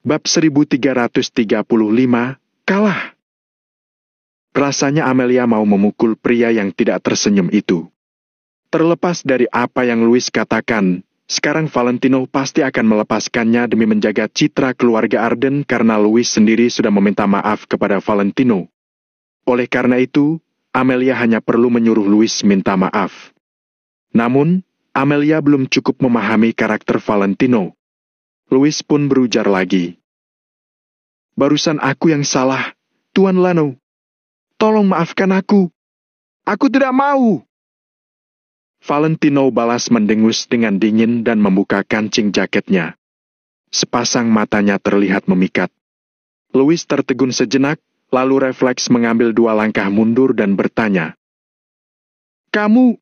Bab 1335, kalah. Rasanya Amelia mau memukul pria yang tidak tersenyum itu. Terlepas dari apa yang Louis katakan, sekarang Valentino pasti akan melepaskannya demi menjaga citra keluarga Arden karena Louis sendiri sudah meminta maaf kepada Valentino. Oleh karena itu, Amelia hanya perlu menyuruh Louis minta maaf. Namun, Amelia belum cukup memahami karakter Valentino. Louis pun berujar lagi. Barusan aku yang salah, Tuan Lano. Tolong maafkan aku. Aku tidak mau. Valentino balas mendengus dengan dingin dan membuka kancing jaketnya. Sepasang matanya terlihat memikat. Louis tertegun sejenak, lalu refleks mengambil 2 langkah mundur dan bertanya. Kamu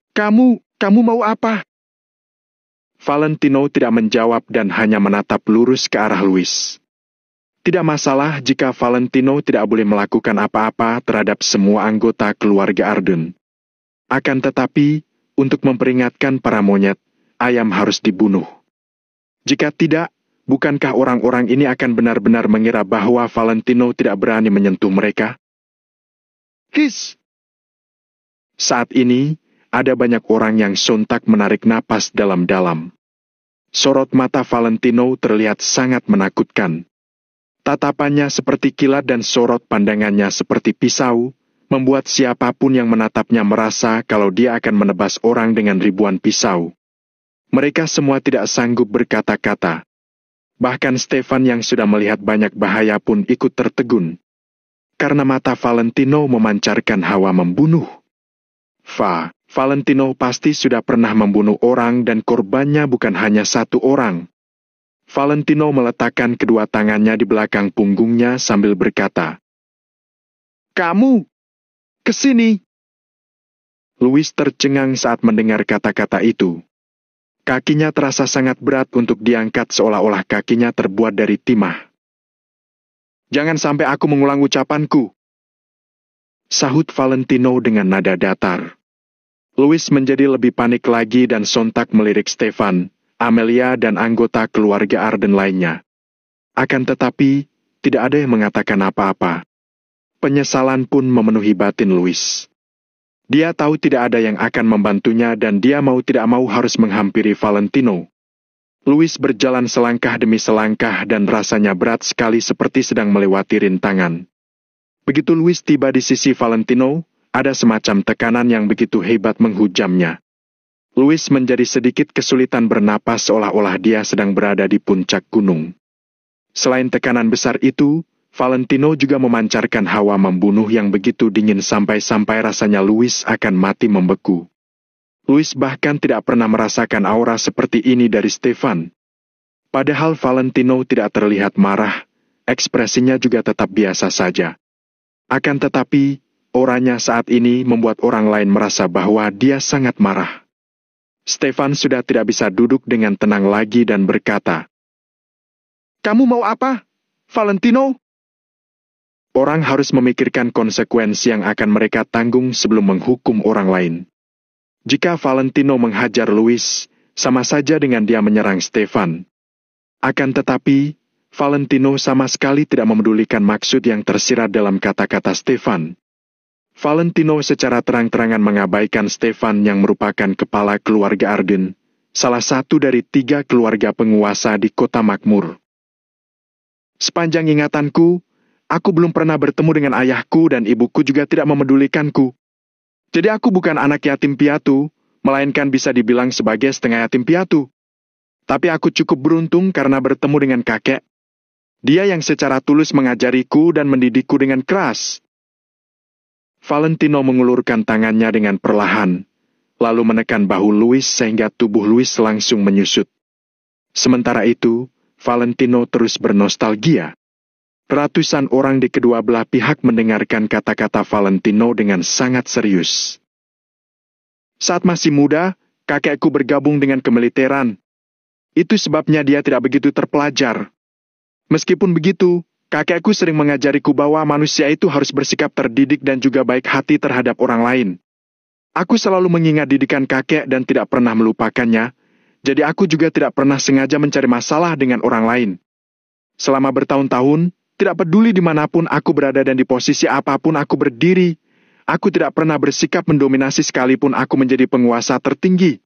mau apa? Valentino tidak menjawab dan hanya menatap lurus ke arah Louis. Tidak masalah jika Valentino tidak boleh melakukan apa-apa terhadap semua anggota keluarga Arden. Akan tetapi, untuk memperingatkan para monyet, ayam harus dibunuh. Jika tidak, bukankah orang-orang ini akan benar-benar mengira bahwa Valentino tidak berani menyentuh mereka? His! Saat ini, ada banyak orang yang sontak menarik napas dalam-dalam. Sorot mata Valentino terlihat sangat menakutkan. Tatapannya seperti kilat dan sorot pandangannya seperti pisau, membuat siapapun yang menatapnya merasa kalau dia akan menebas orang dengan ribuan pisau. Mereka semua tidak sanggup berkata-kata. Bahkan Stefan yang sudah melihat banyak bahaya pun ikut tertegun. Karena mata Valentino memancarkan hawa membunuh. Valentino pasti sudah pernah membunuh orang dan korbannya bukan hanya 1 orang. Valentino meletakkan kedua tangannya di belakang punggungnya sambil berkata, Kamu! Kesini! Louis tercengang saat mendengar kata-kata itu. Kakinya terasa sangat berat untuk diangkat seolah-olah kakinya terbuat dari timah. Jangan sampai aku mengulang ucapanku. Sahut Valentino dengan nada datar. Louis menjadi lebih panik lagi dan sontak melirik Stefan, Amelia dan anggota keluarga Arden lainnya. Akan tetapi, tidak ada yang mengatakan apa-apa. Penyesalan pun memenuhi batin Louis. Dia tahu tidak ada yang akan membantunya dan dia mau tidak mau harus menghampiri Valentino. Louis berjalan selangkah demi selangkah dan rasanya berat sekali seperti sedang melewati rintangan. Begitu Louis tiba di sisi Valentino, ada semacam tekanan yang begitu hebat menghujamnya. Louis menjadi sedikit kesulitan bernapas seolah-olah dia sedang berada di puncak gunung. Selain tekanan besar itu, Valentino juga memancarkan hawa membunuh yang begitu dingin sampai-sampai rasanya Louis akan mati membeku. Louis bahkan tidak pernah merasakan aura seperti ini dari Stefan. Padahal Valentino tidak terlihat marah, ekspresinya juga tetap biasa saja. Akan tetapi, auranya saat ini membuat orang lain merasa bahwa dia sangat marah. Stefan sudah tidak bisa duduk dengan tenang lagi dan berkata, Kamu mau apa, Valentino? Orang harus memikirkan konsekuensi yang akan mereka tanggung sebelum menghukum orang lain. Jika Valentino menghajar Louis, sama saja dengan dia menyerang Stefan. Akan tetapi, Valentino sama sekali tidak memedulikan maksud yang tersirat dalam kata-kata Stefan. Valentino secara terang-terangan mengabaikan Stefan yang merupakan kepala keluarga Arden, salah satu dari 3 keluarga penguasa di kota makmur. Sepanjang ingatanku, aku belum pernah bertemu dengan ayahku dan ibuku juga tidak memedulikanku. Jadi aku bukan anak yatim piatu, melainkan bisa dibilang sebagai setengah yatim piatu. Tapi aku cukup beruntung karena bertemu dengan kakek. Dia yang secara tulus mengajariku dan mendidikku dengan keras. Valentino mengulurkan tangannya dengan perlahan, lalu menekan bahu Louis sehingga tubuh Louis langsung menyusut. Sementara itu, Valentino terus bernostalgia. Ratusan orang di kedua belah pihak mendengarkan kata-kata Valentino dengan sangat serius. Saat masih muda, kakekku bergabung dengan kemiliteran. Itu sebabnya dia tidak begitu terpelajar. Meskipun begitu, kakekku sering mengajariku bahwa manusia itu harus bersikap terdidik dan juga baik hati terhadap orang lain. Aku selalu mengingat didikan kakek dan tidak pernah melupakannya, jadi aku juga tidak pernah sengaja mencari masalah dengan orang lain. Selama bertahun-tahun, tidak peduli dimanapun aku berada dan di posisi apapun aku berdiri, aku tidak pernah bersikap mendominasi sekalipun aku menjadi penguasa tertinggi.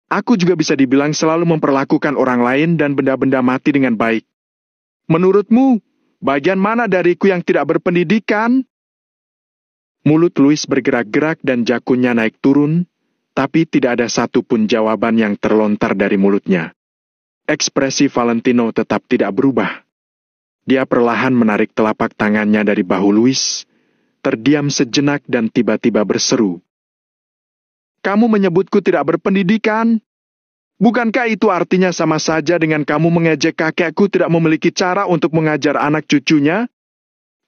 Aku juga bisa dibilang selalu memperlakukan orang lain dan benda-benda mati dengan baik. Menurutmu, bagian mana dariku yang tidak berpendidikan? Mulut Louis bergerak-gerak dan jakunnya naik turun, tapi tidak ada satupun jawaban yang terlontar dari mulutnya. Ekspresi Valentino tetap tidak berubah. Dia perlahan menarik telapak tangannya dari bahu Louis, terdiam sejenak dan tiba-tiba berseru. Kamu menyebutku tidak berpendidikan? Bukankah itu artinya sama saja dengan kamu mengejek kakekku tidak memiliki cara untuk mengajar anak cucunya?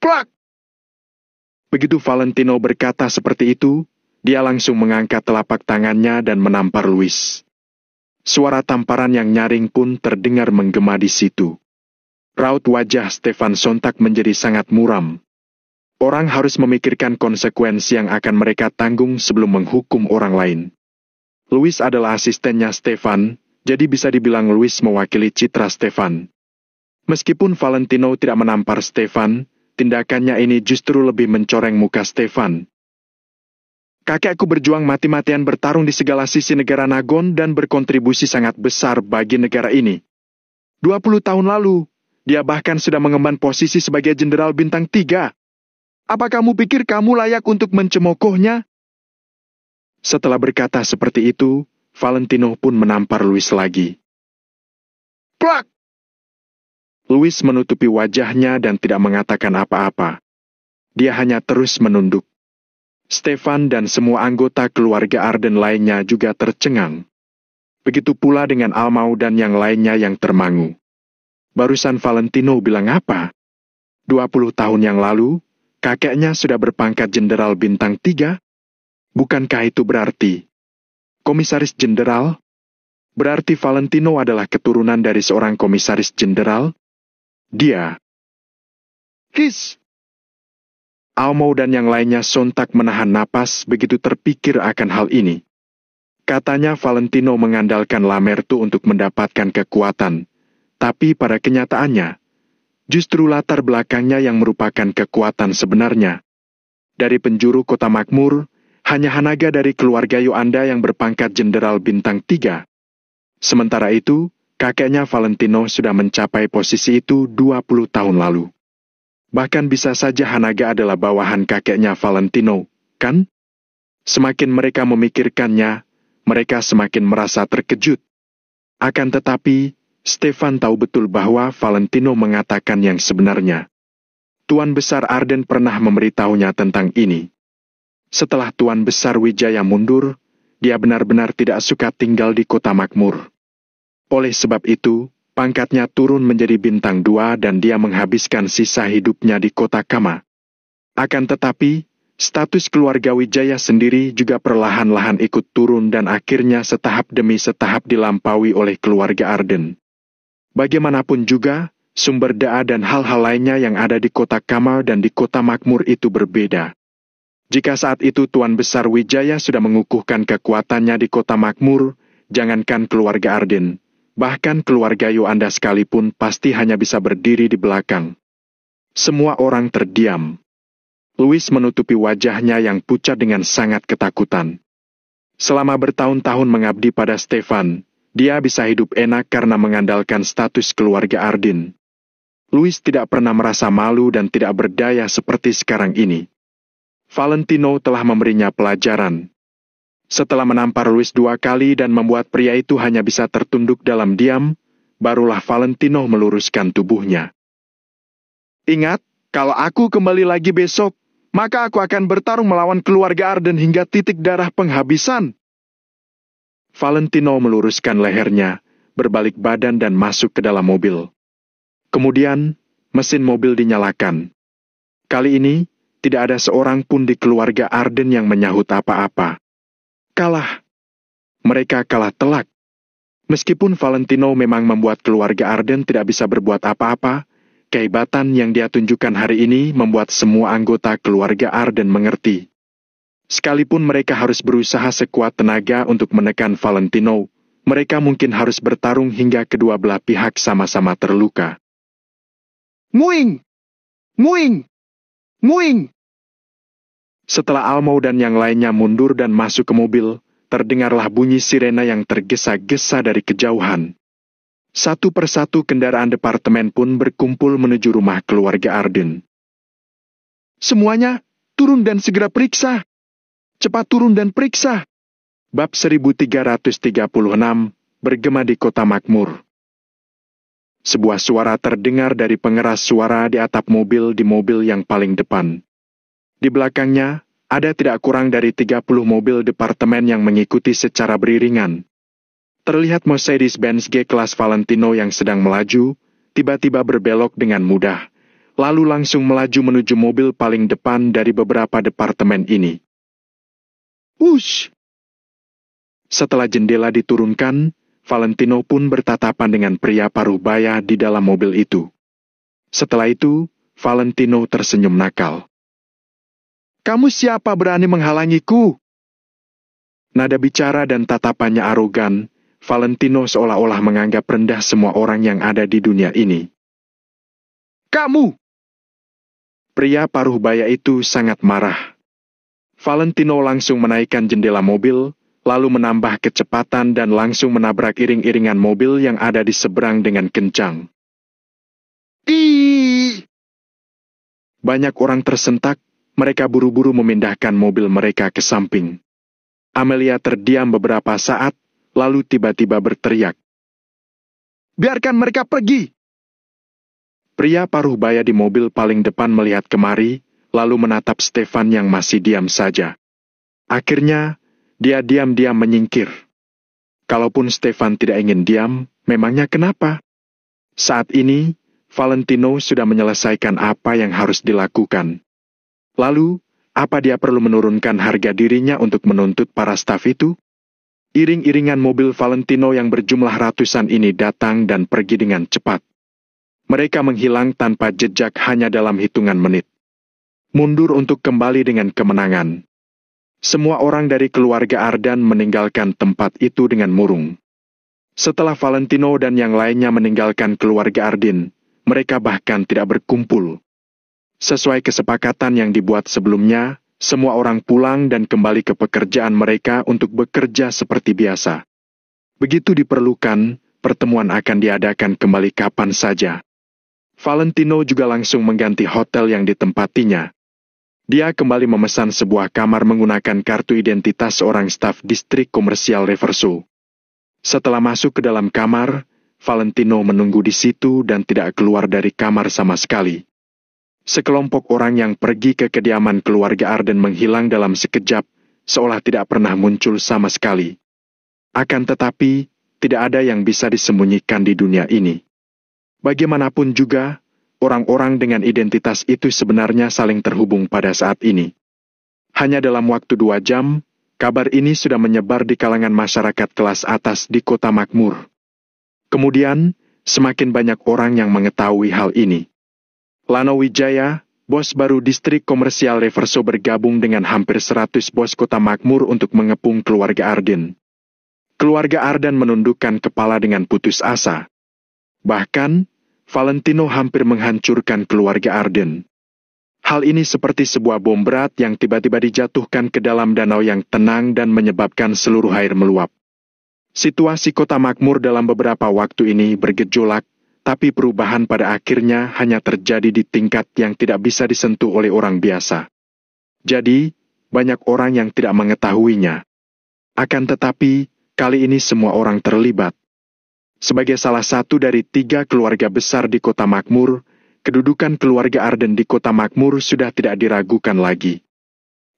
Plak! Begitu Valentino berkata seperti itu, dia langsung mengangkat telapak tangannya dan menampar Louis. Suara tamparan yang nyaring pun terdengar menggema di situ. Raut wajah Stefan sontak menjadi sangat muram. Orang harus memikirkan konsekuensi yang akan mereka tanggung sebelum menghukum orang lain. Louis adalah asistennya Stefan, jadi bisa dibilang Louis mewakili citra Stefan. Meskipun Valentino tidak menampar Stefan, tindakannya ini justru lebih mencoreng muka Stefan. Kakekku berjuang mati-matian bertarung di segala sisi negara Nagon dan berkontribusi sangat besar bagi negara ini. 20 tahun lalu, dia bahkan sudah mengemban posisi sebagai jenderal bintang 3. Apa kamu pikir kamu layak untuk mencemokohnya? Setelah berkata seperti itu, Valentino pun menampar Louis lagi. Plak! Louis menutupi wajahnya dan tidak mengatakan apa-apa. Dia hanya terus menunduk. Stefan dan semua anggota keluarga Arden lainnya juga tercengang. Begitu pula dengan Almau dan yang lainnya yang termangu. Barusan Valentino bilang apa? 20 tahun yang lalu, kakeknya sudah berpangkat jenderal bintang 3? Bukankah itu berarti komisaris jenderal? Berarti Valentino adalah keturunan dari seorang komisaris jenderal? Dia. His! Almau dan yang lainnya sontak menahan napas begitu terpikir akan hal ini. Katanya Valentino mengandalkan Lamertu untuk mendapatkan kekuatan, tapi pada kenyataannya, justru latar belakangnya yang merupakan kekuatan sebenarnya. Dari penjuru kota makmur, hanya Hanaga dari keluarga Yoanda yang berpangkat jenderal bintang 3. Sementara itu, kakeknya Valentino sudah mencapai posisi itu 20 tahun lalu. Bahkan bisa saja Hanaga adalah bawahan kakeknya Valentino, kan? Semakin mereka memikirkannya, mereka semakin merasa terkejut. Akan tetapi, Stefan tahu betul bahwa Valentino mengatakan yang sebenarnya. Tuan Besar Arden pernah memberitahunya tentang ini. Setelah Tuan Besar Wijaya mundur, dia benar-benar tidak suka tinggal di kota makmur. Oleh sebab itu, pangkatnya turun menjadi bintang 2 dan dia menghabiskan sisa hidupnya di kota Kama. Akan tetapi, status keluarga Wijaya sendiri juga perlahan-lahan ikut turun dan akhirnya setahap demi setahap dilampaui oleh keluarga Arden. Bagaimanapun juga, sumber daya dan hal-hal lainnya yang ada di kota Kama dan di kota makmur itu berbeda. Jika saat itu Tuan Besar Wijaya sudah mengukuhkan kekuatannya di kota makmur, jangankan keluarga Arden, bahkan keluarga Yoanda sekalipun pasti hanya bisa berdiri di belakang. Semua orang terdiam. Louis menutupi wajahnya yang pucat dengan sangat ketakutan. Selama bertahun-tahun mengabdi pada Stefan, dia bisa hidup enak karena mengandalkan status keluarga Arden. Louis tidak pernah merasa malu dan tidak berdaya seperti sekarang ini. Valentino telah memberinya pelajaran. Setelah menampar Louis 2 kali dan membuat pria itu hanya bisa tertunduk dalam diam, barulah Valentino meluruskan tubuhnya. Ingat, kalau aku kembali lagi besok, maka aku akan bertarung melawan keluarga Arden hingga titik darah penghabisan. Valentino meluruskan lehernya, berbalik badan dan masuk ke dalam mobil. Kemudian, mesin mobil dinyalakan. Kali ini, tidak ada seorang pun di keluarga Arden yang menyahut apa-apa. Kalah. Mereka kalah telak. Meskipun Valentino memang membuat keluarga Arden tidak bisa berbuat apa-apa, kehebatan yang dia tunjukkan hari ini membuat semua anggota keluarga Arden mengerti. Sekalipun mereka harus berusaha sekuat tenaga untuk menekan Valentino, mereka mungkin harus bertarung hingga kedua belah pihak sama-sama terluka. Nguing! Nguing! Nguing! Setelah Almo dan yang lainnya mundur dan masuk ke mobil, terdengarlah bunyi sirena yang tergesa-gesa dari kejauhan. Satu persatu kendaraan departemen pun berkumpul menuju rumah keluarga Arden. Semuanya, turun dan segera periksa. Cepat turun dan periksa. Bab 1336, bergema di kota makmur. Sebuah suara terdengar dari pengeras suara di atap mobil di mobil yang paling depan. Di belakangnya, ada tidak kurang dari 30 mobil departemen yang mengikuti secara beriringan. Terlihat Mercedes-Benz G-Class Valentino yang sedang melaju, tiba-tiba berbelok dengan mudah, lalu langsung melaju menuju mobil paling depan dari beberapa departemen ini. Wush! Setelah jendela diturunkan, Valentino pun bertatapan dengan pria paruh baya di dalam mobil itu. Setelah itu, Valentino tersenyum nakal. Kamu siapa berani menghalangiku? Nada bicara dan tatapannya arogan, Valentino seolah-olah menganggap rendah semua orang yang ada di dunia ini. Kamu! Pria paruh baya itu sangat marah. Valentino langsung menaikkan jendela mobil, lalu menambah kecepatan dan langsung menabrak iring-iringan mobil yang ada di seberang dengan kencang. Ih! Banyak orang tersentak. Mereka buru-buru memindahkan mobil mereka ke samping. Amelia terdiam beberapa saat, lalu tiba-tiba berteriak. Biarkan mereka pergi! Pria paruh baya di mobil paling depan melihat kemari, lalu menatap Stefan yang masih diam saja. Akhirnya, dia diam-diam menyingkir. Kalaupun Stefan tidak ingin diam, memangnya kenapa? Saat ini, Valentino sudah menyelesaikan apa yang harus dilakukan. Lalu, apa dia perlu menurunkan harga dirinya untuk menuntut para staf itu? Iring-iringan mobil Valentino yang berjumlah ratusan ini datang dan pergi dengan cepat. Mereka menghilang tanpa jejak hanya dalam hitungan menit. Mundur untuk kembali dengan kemenangan. Semua orang dari keluarga Ardan meninggalkan tempat itu dengan murung. Setelah Valentino dan yang lainnya meninggalkan keluarga Ardin, mereka bahkan tidak berkumpul. Sesuai kesepakatan yang dibuat sebelumnya, semua orang pulang dan kembali ke pekerjaan mereka untuk bekerja seperti biasa. Begitu diperlukan, pertemuan akan diadakan kembali kapan saja. Valentino juga langsung mengganti hotel yang ditempatinya. Dia kembali memesan sebuah kamar menggunakan kartu identitas seorang staf distrik komersial Reverso. Setelah masuk ke dalam kamar, Valentino menunggu di situ dan tidak keluar dari kamar sama sekali. Sekelompok orang yang pergi ke kediaman keluarga Arden menghilang dalam sekejap, seolah tidak pernah muncul sama sekali. Akan tetapi, tidak ada yang bisa disembunyikan di dunia ini. Bagaimanapun juga, orang-orang dengan identitas itu sebenarnya saling terhubung pada saat ini. Hanya dalam waktu 2 jam, kabar ini sudah menyebar di kalangan masyarakat kelas atas di kota makmur. Kemudian, semakin banyak orang yang mengetahui hal ini. Lano Wijaya, bos baru distrik komersial Reverso bergabung dengan hampir 100 bos kota makmur untuk mengepung keluarga Arden. Keluarga Arden menundukkan kepala dengan putus asa. Bahkan, Valentino hampir menghancurkan keluarga Arden. Hal ini seperti sebuah bom berat yang tiba-tiba dijatuhkan ke dalam danau yang tenang dan menyebabkan seluruh air meluap. Situasi kota makmur dalam beberapa waktu ini bergejolak, tapi perubahan pada akhirnya hanya terjadi di tingkat yang tidak bisa disentuh oleh orang biasa. Jadi, banyak orang yang tidak mengetahuinya. Akan tetapi, kali ini semua orang terlibat. Sebagai salah satu dari 3 keluarga besar di kota makmur, kedudukan keluarga Arden di kota makmur sudah tidak diragukan lagi.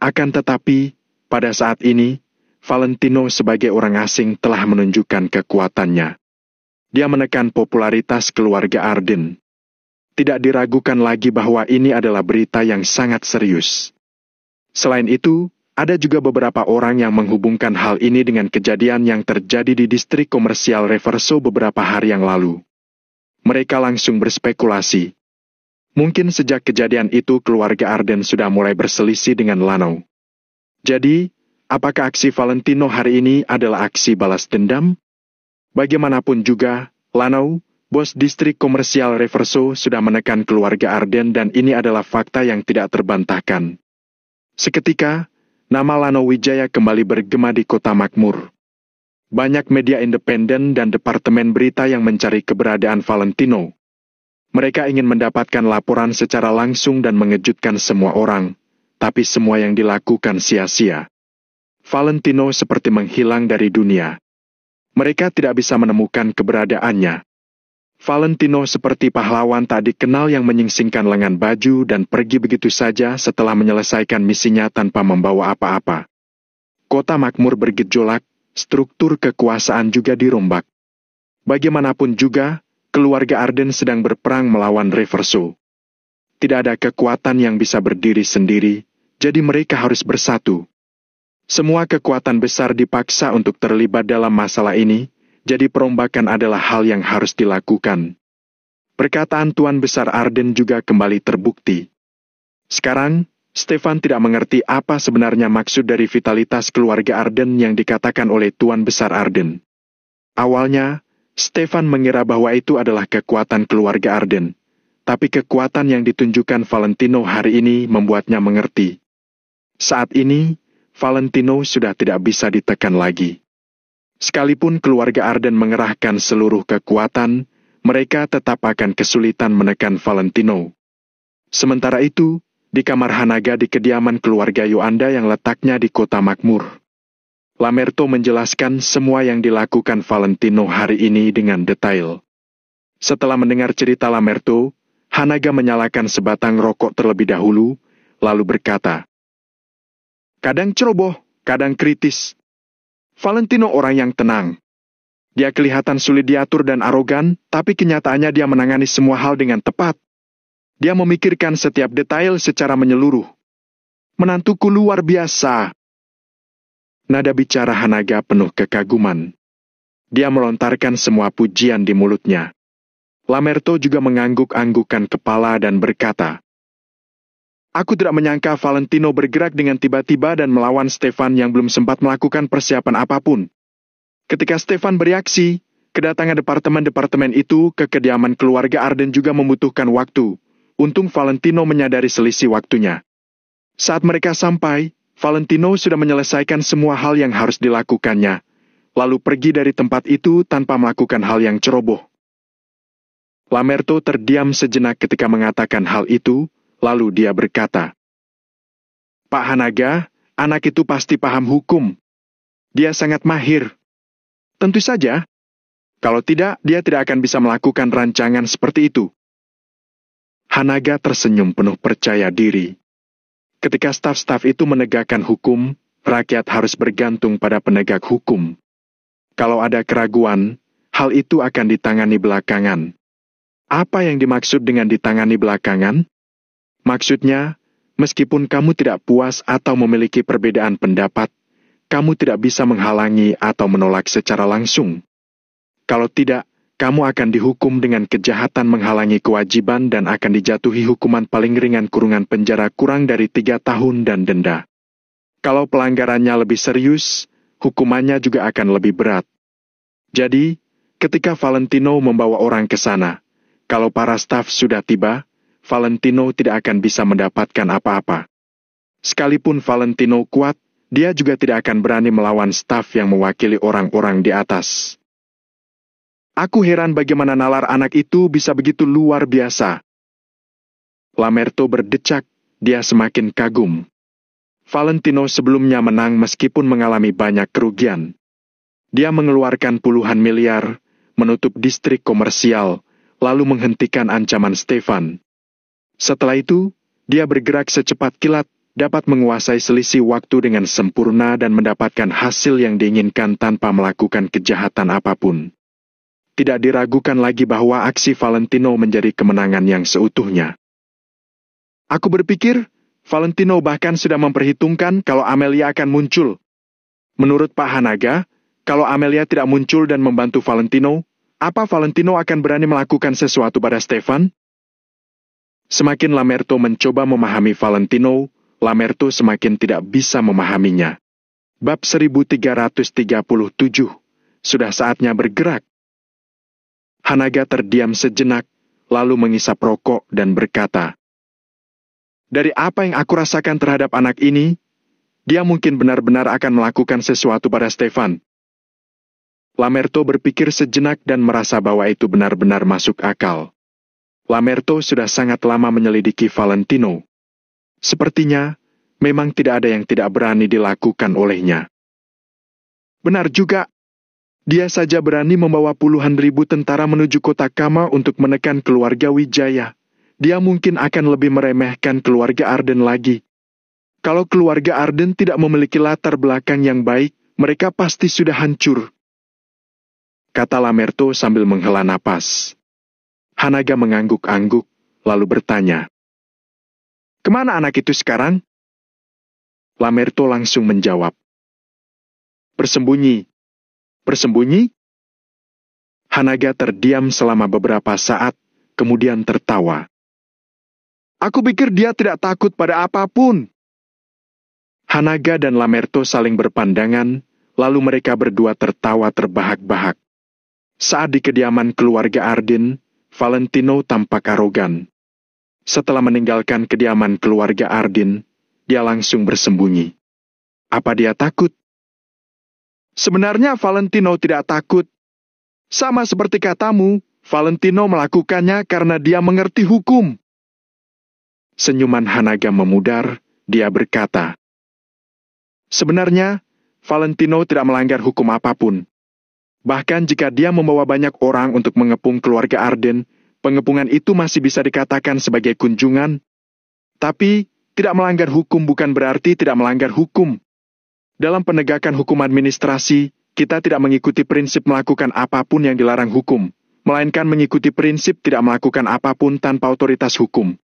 Akan tetapi, pada saat ini, Valentino sebagai orang asing telah menunjukkan kekuatannya. Dia menekan popularitas keluarga Arden. Tidak diragukan lagi bahwa ini adalah berita yang sangat serius. Selain itu, ada juga beberapa orang yang menghubungkan hal ini dengan kejadian yang terjadi di distrik komersial Reverso beberapa hari yang lalu. Mereka langsung berspekulasi. Mungkin sejak kejadian itu keluarga Arden sudah mulai berselisih dengan Lano. Jadi, apakah aksi Valentino hari ini adalah aksi balas dendam? Bagaimanapun juga, Lano, Bos distrik komersial Reverso sudah menekan keluarga Arden dan ini adalah fakta yang tidak terbantahkan. Seketika, nama Lano Wijaya kembali bergema di kota makmur. Banyak media independen dan departemen berita yang mencari keberadaan Valentino. Mereka ingin mendapatkan laporan secara langsung dan mengejutkan semua orang, tapi semua yang dilakukan sia-sia. Valentino seperti menghilang dari dunia. Mereka tidak bisa menemukan keberadaannya. Valentino seperti pahlawan tak dikenal yang menyingsingkan lengan baju dan pergi begitu saja setelah menyelesaikan misinya tanpa membawa apa-apa. Kota makmur bergejolak, struktur kekuasaan juga dirombak. Bagaimanapun juga, keluarga Arden sedang berperang melawan Reverso. Tidak ada kekuatan yang bisa berdiri sendiri, jadi mereka harus bersatu. Semua kekuatan besar dipaksa untuk terlibat dalam masalah ini, jadi perombakan adalah hal yang harus dilakukan. Perkataan Tuan Besar Arden juga kembali terbukti. Sekarang, Stefan tidak mengerti apa sebenarnya maksud dari vitalitas keluarga Arden yang dikatakan oleh Tuan Besar Arden. Awalnya, Stefan mengira bahwa itu adalah kekuatan keluarga Arden, tapi kekuatan yang ditunjukkan Valentino hari ini membuatnya mengerti. Saat ini, Valentino sudah tidak bisa ditekan lagi. Sekalipun keluarga Arden mengerahkan seluruh kekuatan, mereka tetap akan kesulitan menekan Valentino. Sementara itu, di kamar Hanaga di kediaman keluarga Yoanda yang letaknya di kota makmur, Lamerto menjelaskan semua yang dilakukan Valentino hari ini dengan detail. Setelah mendengar cerita Lamerto, Hanaga menyalakan sebatang rokok terlebih dahulu, lalu berkata, "Kadang ceroboh, kadang kritis. Valentino orang yang tenang. Dia kelihatan sulit diatur dan arogan, tapi kenyataannya dia menangani semua hal dengan tepat. Dia memikirkan setiap detail secara menyeluruh. Menantuku luar biasa." Nada bicara Hanaga penuh kekaguman. Dia melontarkan semua pujian di mulutnya. Lamerto juga mengangguk-anggukan kepala dan berkata, "Aku tidak menyangka Valentino bergerak dengan tiba-tiba dan melawan Stefan yang belum sempat melakukan persiapan apapun. Ketika Stefan bereaksi, kedatangan departemen-departemen itu ke kediaman keluarga Arden juga membutuhkan waktu. Untung Valentino menyadari selisih waktunya. Saat mereka sampai, Valentino sudah menyelesaikan semua hal yang harus dilakukannya, lalu pergi dari tempat itu tanpa melakukan hal yang ceroboh." Lamerto terdiam sejenak ketika mengatakan hal itu, lalu dia berkata, "Pak Hanaga, anak itu pasti paham hukum. Dia sangat mahir. Tentu saja, kalau tidak, dia tidak akan bisa melakukan rancangan seperti itu." Hanaga tersenyum penuh percaya diri. Ketika staf-staf itu menegakkan hukum, rakyat harus bergantung pada penegak hukum. Kalau ada keraguan, hal itu akan ditangani belakangan. Apa yang dimaksud dengan ditangani belakangan? Maksudnya, meskipun kamu tidak puas atau memiliki perbedaan pendapat, kamu tidak bisa menghalangi atau menolak secara langsung. Kalau tidak, kamu akan dihukum dengan kejahatan menghalangi kewajiban dan akan dijatuhi hukuman paling ringan kurungan penjara kurang dari 3 tahun dan denda. Kalau pelanggarannya lebih serius, hukumannya juga akan lebih berat. Jadi, ketika Valentino membawa orang ke sana, kalau para staf sudah tiba, Valentino tidak akan bisa mendapatkan apa-apa. Sekalipun Valentino kuat, dia juga tidak akan berani melawan staf yang mewakili orang-orang di atas. Aku heran bagaimana nalar anak itu bisa begitu luar biasa. Lamerto berdecak, dia semakin kagum. Valentino sebelumnya menang meskipun mengalami banyak kerugian. Dia mengeluarkan puluhan miliar, menutup distrik komersial, lalu menghentikan ancaman Stefan. Setelah itu, dia bergerak secepat kilat, dapat menguasai selisih waktu dengan sempurna dan mendapatkan hasil yang diinginkan tanpa melakukan kejahatan apapun. Tidak diragukan lagi bahwa aksi Valentino menjadi kemenangan yang seutuhnya. Aku berpikir, Valentino bahkan sudah memperhitungkan kalau Amelia akan muncul. Menurut Pak Hanaga, kalau Amelia tidak muncul dan membantu Valentino, apa Valentino akan berani melakukan sesuatu pada Stefan? Semakin Lamerto mencoba memahami Valentino, Lamerto semakin tidak bisa memahaminya. Bab 1337. Sudah saatnya bergerak. Hanaga terdiam sejenak, lalu mengisap rokok dan berkata, "Dari apa yang aku rasakan terhadap anak ini, dia mungkin benar-benar akan melakukan sesuatu pada Stefan." Lamerto berpikir sejenak dan merasa bahwa itu benar-benar masuk akal. Lamerto sudah sangat lama menyelidiki Valentino. Sepertinya, memang tidak ada yang tidak berani dilakukan olehnya. Benar juga, dia saja berani membawa puluhan ribu tentara menuju kota Kama untuk menekan keluarga Wijaya. Dia mungkin akan lebih meremehkan keluarga Arden lagi. Kalau keluarga Arden tidak memiliki latar belakang yang baik, mereka pasti sudah hancur, kata Lamerto sambil menghela napas. Hanaga mengangguk-angguk, lalu bertanya, "Kemana anak itu sekarang?" Lamerto langsung menjawab, "Bersembunyi." "Bersembunyi?" Hanaga terdiam selama beberapa saat, kemudian tertawa. "Aku pikir dia tidak takut pada apapun." Hanaga dan Lamerto saling berpandangan, lalu mereka berdua tertawa terbahak-bahak. Saat di kediaman keluarga Arden, Valentino tampak arogan. Setelah meninggalkan kediaman keluarga Arden, dia langsung bersembunyi. Apa dia takut? Sebenarnya Valentino tidak takut. Sama seperti katamu, Valentino melakukannya karena dia mengerti hukum. Senyuman Hanaga memudar, dia berkata, "Sebenarnya, Valentino tidak melanggar hukum apapun. Bahkan jika dia membawa banyak orang untuk mengepung keluarga Arden, pengepungan itu masih bisa dikatakan sebagai kunjungan. Tapi, tidak melanggar hukum bukan berarti tidak melanggar hukum. Dalam penegakan hukum administrasi, kita tidak mengikuti prinsip melakukan apapun yang dilarang hukum, melainkan mengikuti prinsip tidak melakukan apapun tanpa otoritas hukum.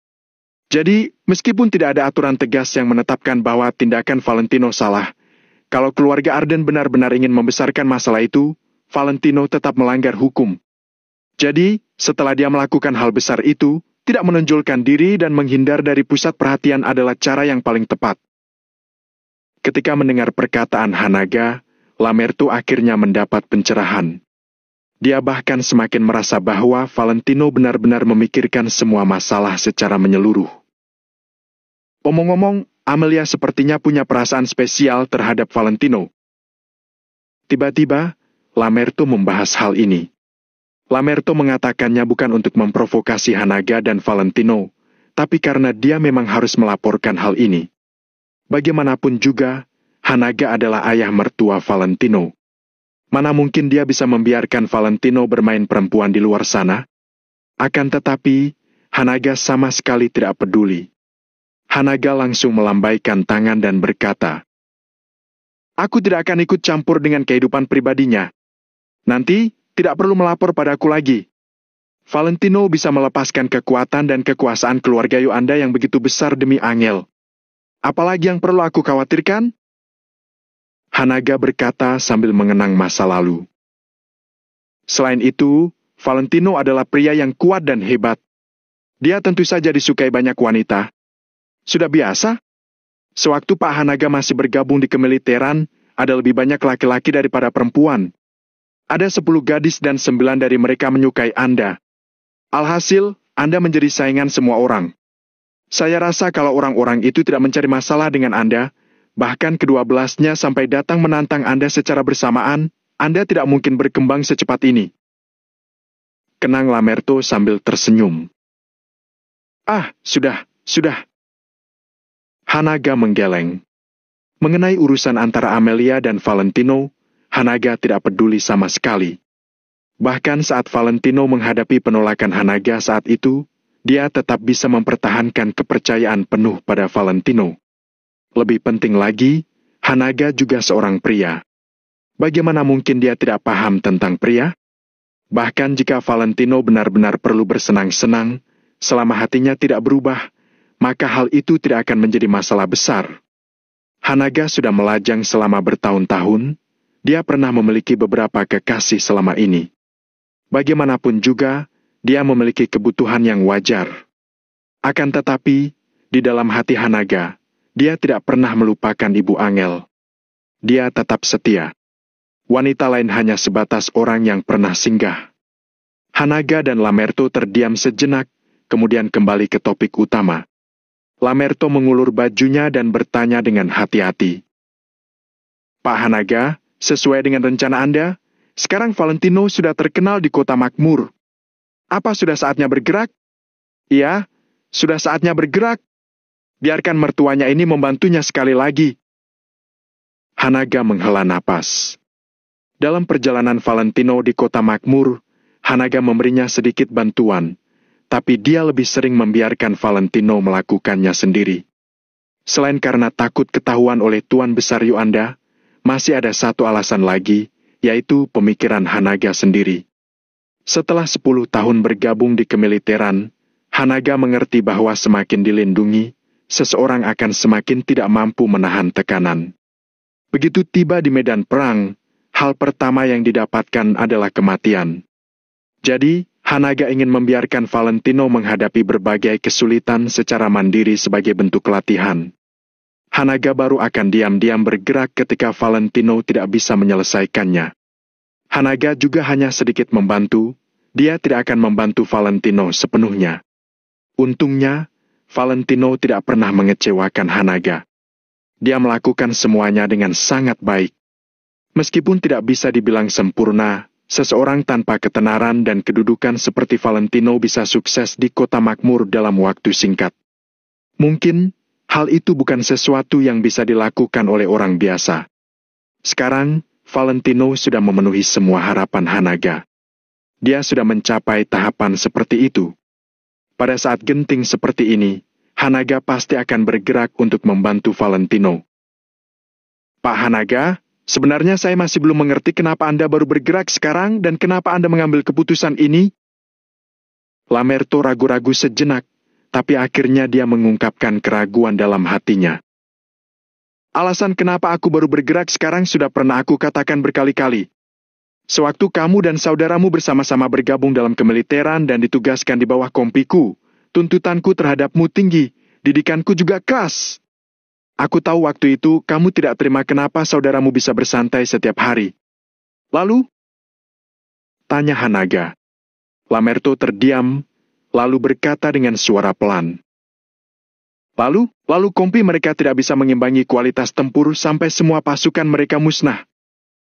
Jadi, meskipun tidak ada aturan tegas yang menetapkan bahwa tindakan Valentino salah, kalau keluarga Arden benar-benar ingin membesarkan masalah itu, Valentino tetap melanggar hukum. Jadi, setelah dia melakukan hal besar itu, tidak menonjolkan diri dan menghindar dari pusat perhatian adalah cara yang paling tepat. Ketika mendengar perkataan Hanaga, Lamerto akhirnya mendapat pencerahan. Dia bahkan semakin merasa bahwa Valentino benar-benar memikirkan semua masalah secara menyeluruh. Omong-omong, Amelia sepertinya punya perasaan spesial terhadap Valentino. Tiba-tiba, Lamerto membahas hal ini. Lamerto mengatakannya bukan untuk memprovokasi Hanaga dan Valentino, tapi karena dia memang harus melaporkan hal ini. Bagaimanapun juga, Hanaga adalah ayah mertua Valentino. Mana mungkin dia bisa membiarkan Valentino bermain perempuan di luar sana? Akan tetapi, Hanaga sama sekali tidak peduli. Hanaga langsung melambaikan tangan dan berkata, "Aku tidak akan ikut campur dengan kehidupan pribadinya. Nanti, tidak perlu melapor padaku lagi. Valentino bisa melepaskan kekuatan dan kekuasaan keluarga Yuanda yang begitu besar demi Angel. Apalagi yang perlu aku khawatirkan?" Hanaga berkata sambil mengenang masa lalu. Selain itu, Valentino adalah pria yang kuat dan hebat. Dia tentu saja disukai banyak wanita. Sudah biasa. Sewaktu Pak Hanaga masih bergabung di kemiliteran, ada lebih banyak laki-laki daripada perempuan. Ada 10 gadis dan 9 dari mereka menyukai Anda. Alhasil, Anda menjadi saingan semua orang. Saya rasa kalau orang-orang itu tidak mencari masalah dengan Anda, bahkan kedua-belasnya sampai datang menantang Anda secara bersamaan, Anda tidak mungkin berkembang secepat ini. Kenang Lamerto sambil tersenyum. "Ah, sudah. Hanaga menggeleng. Mengenai urusan antara Amelia dan Valentino, Hanaga tidak peduli sama sekali. Bahkan saat Valentino menghadapi penolakan Hanaga saat itu, dia tetap bisa mempertahankan kepercayaan penuh pada Valentino. Lebih penting lagi, Hanaga juga seorang pria. Bagaimana mungkin dia tidak paham tentang pria? Bahkan jika Valentino benar-benar perlu bersenang-senang, selama hatinya tidak berubah, maka hal itu tidak akan menjadi masalah besar. Hanaga sudah melajang selama bertahun-tahun, dia pernah memiliki beberapa kekasih selama ini. Bagaimanapun juga, dia memiliki kebutuhan yang wajar. Akan tetapi, di dalam hati Hanaga, dia tidak pernah melupakan Ibu Angel. Dia tetap setia. Wanita lain hanya sebatas orang yang pernah singgah. Hanaga dan Lamerto terdiam sejenak, kemudian kembali ke topik utama. Lamerto mengulur bajunya dan bertanya dengan hati-hati. Pak Hanaga, sesuai dengan rencana Anda, sekarang Valentino sudah terkenal di kota makmur. Apa sudah saatnya bergerak? Iya, sudah saatnya bergerak. Biarkan mertuanya ini membantunya sekali lagi. Hanaga menghela napas. Dalam perjalanan Valentino di kota makmur, Hanaga memberinya sedikit bantuan, tapi dia lebih sering membiarkan Valentino melakukannya sendiri. Selain karena takut ketahuan oleh Tuan Besar Yuanda, masih ada satu alasan lagi, yaitu pemikiran Hanaga sendiri. Setelah 10 tahun bergabung di kemiliteran, Hanaga mengerti bahwa semakin dilindungi, seseorang akan semakin tidak mampu menahan tekanan. Begitu tiba di medan perang, hal pertama yang didapatkan adalah kematian. Jadi, Hanaga ingin membiarkan Valentino menghadapi berbagai kesulitan secara mandiri sebagai bentuk latihan. Hanaga baru akan diam-diam bergerak ketika Valentino tidak bisa menyelesaikannya. Hanaga juga hanya sedikit membantu, dia tidak akan membantu Valentino sepenuhnya. Untungnya, Valentino tidak pernah mengecewakan Hanaga. Dia melakukan semuanya dengan sangat baik. Meskipun tidak bisa dibilang sempurna, seseorang tanpa ketenaran dan kedudukan seperti Valentino bisa sukses di kota makmur dalam waktu singkat. Mungkin, hal itu bukan sesuatu yang bisa dilakukan oleh orang biasa. Sekarang, Valentino sudah memenuhi semua harapan Hanaga. Dia sudah mencapai tahapan seperti itu. Pada saat genting seperti ini, Hanaga pasti akan bergerak untuk membantu Valentino. Pak Hanaga, sebenarnya saya masih belum mengerti kenapa Anda baru bergerak sekarang dan kenapa Anda mengambil keputusan ini. Lamerto ragu-ragu sejenak, tapi akhirnya dia mengungkapkan keraguan dalam hatinya. Alasan kenapa aku baru bergerak sekarang sudah pernah aku katakan berkali-kali. Sewaktu kamu dan saudaramu bersama-sama bergabung dalam kemiliteran dan ditugaskan di bawah kompiku, tuntutanku terhadapmu tinggi, didikanku juga keras. Aku tahu waktu itu kamu tidak terima kenapa saudaramu bisa bersantai setiap hari. Lalu? Tanya Hanaga. Lamerto terdiam, lalu berkata dengan suara pelan. Lalu kompi mereka tidak bisa mengimbangi kualitas tempur sampai semua pasukan mereka musnah.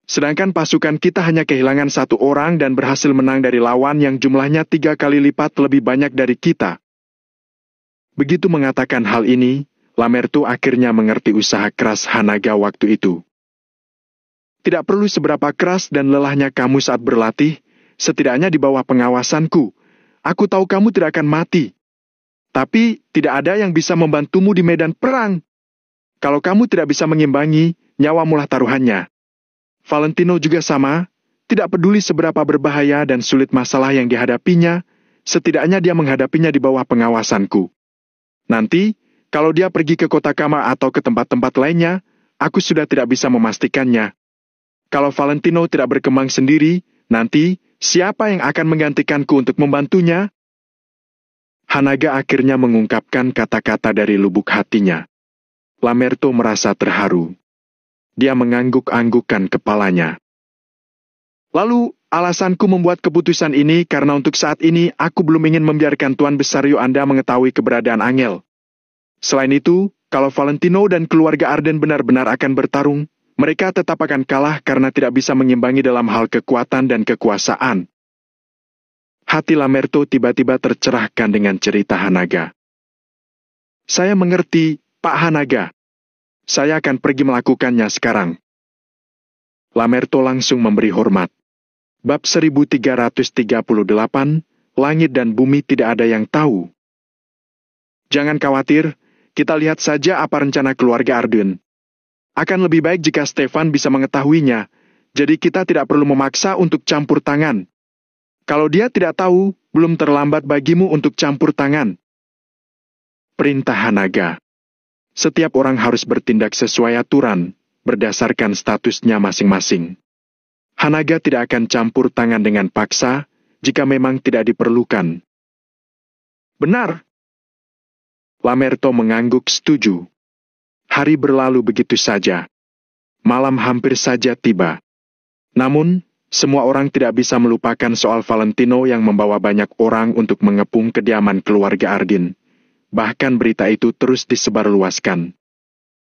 Sedangkan pasukan kita hanya kehilangan 1 orang dan berhasil menang dari lawan yang jumlahnya 3 kali lipat lebih banyak dari kita. Begitu mengatakan hal ini, Lamerto akhirnya mengerti usaha keras Hanaga waktu itu. Tidak perlu seberapa keras dan lelahnya kamu saat berlatih, setidaknya di bawah pengawasanku. Aku tahu kamu tidak akan mati. Tapi, tidak ada yang bisa membantumu di medan perang. Kalau kamu tidak bisa mengimbangi, nyawamulah taruhannya. Valentino juga sama, tidak peduli seberapa berbahaya dan sulit masalah yang dihadapinya, setidaknya dia menghadapinya di bawah pengawasanku. Nanti, kalau dia pergi ke kota Kama atau ke tempat-tempat lainnya, aku sudah tidak bisa memastikannya. Kalau Valentino tidak berkembang sendiri, nanti, siapa yang akan menggantikanku untuk membantunya? Hanaga akhirnya mengungkapkan kata-kata dari lubuk hatinya. Lamerto merasa terharu. Dia mengangguk-anggukkan kepalanya. Lalu, alasanku membuat keputusan ini karena untuk saat ini aku belum ingin membiarkan Tuan Besar Yuanda mengetahui keberadaan Angel. Selain itu, kalau Valentino dan keluarga Arden benar-benar akan bertarung, mereka tetap akan kalah karena tidak bisa mengimbangi dalam hal kekuatan dan kekuasaan. Hati Lamerto tiba-tiba tercerahkan dengan cerita Hanaga. Saya mengerti, Pak Hanaga. Saya akan pergi melakukannya sekarang. Lamerto langsung memberi hormat. Bab 1338, Langit dan Bumi Tidak Ada Yang Tahu. Jangan khawatir, kita lihat saja apa rencana keluarga Arden. Akan lebih baik jika Stefan bisa mengetahuinya, jadi kita tidak perlu memaksa untuk campur tangan. Kalau dia tidak tahu, belum terlambat bagimu untuk campur tangan. Perintah Hanaga. Setiap orang harus bertindak sesuai aturan, berdasarkan statusnya masing-masing. Hanaga tidak akan campur tangan dengan paksa, jika memang tidak diperlukan. Benar. Lamerto mengangguk setuju. Hari berlalu begitu saja. Malam hampir saja tiba. Namun, Semua orang tidak bisa melupakan soal Valentino yang membawa banyak orang untuk mengepung kediaman keluarga Ardin. Bahkan berita itu terus disebarluaskan.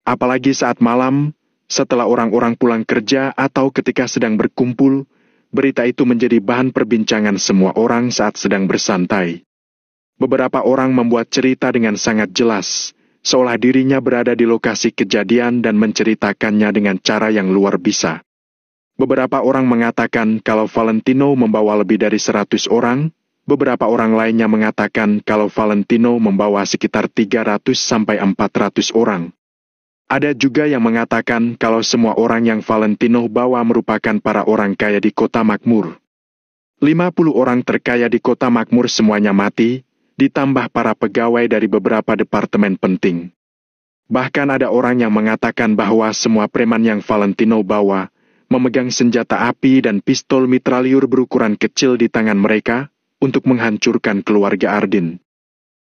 Apalagi saat malam, setelah orang-orang pulang kerja atau ketika sedang berkumpul, berita itu menjadi bahan perbincangan semua orang saat sedang bersantai. Beberapa orang membuat cerita dengan sangat jelas, seolah dirinya berada di lokasi kejadian dan menceritakannya dengan cara yang luar biasa. Beberapa orang mengatakan kalau Valentino membawa lebih dari 100 orang, beberapa orang lainnya mengatakan kalau Valentino membawa sekitar 300 sampai 400 orang. Ada juga yang mengatakan kalau semua orang yang Valentino bawa merupakan para orang kaya di kota makmur. 50 orang terkaya di kota makmur semuanya mati, ditambah para pegawai dari beberapa departemen penting. Bahkan ada orang yang mengatakan bahwa semua preman yang Valentino bawa memegang senjata api dan pistol mitraliur berukuran kecil di tangan mereka untuk menghancurkan keluarga Ardin.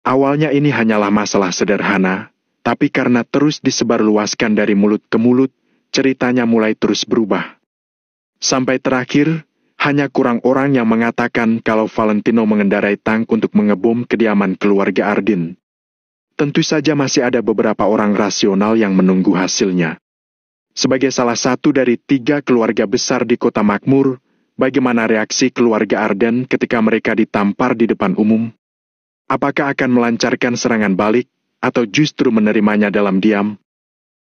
Awalnya ini hanyalah masalah sederhana, tapi karena terus disebarluaskan dari mulut ke mulut, ceritanya mulai terus berubah. Sampai terakhir, hanya kurang orang yang mengatakan kalau Valentino mengendarai tank untuk mengebom kediaman keluarga Ardin. Tentu saja masih ada beberapa orang rasional yang menunggu hasilnya. Sebagai salah satu dari 3 keluarga besar di kota makmur, bagaimana reaksi keluarga Arden ketika mereka ditampar di depan umum? Apakah akan melancarkan serangan balik, atau justru menerimanya dalam diam?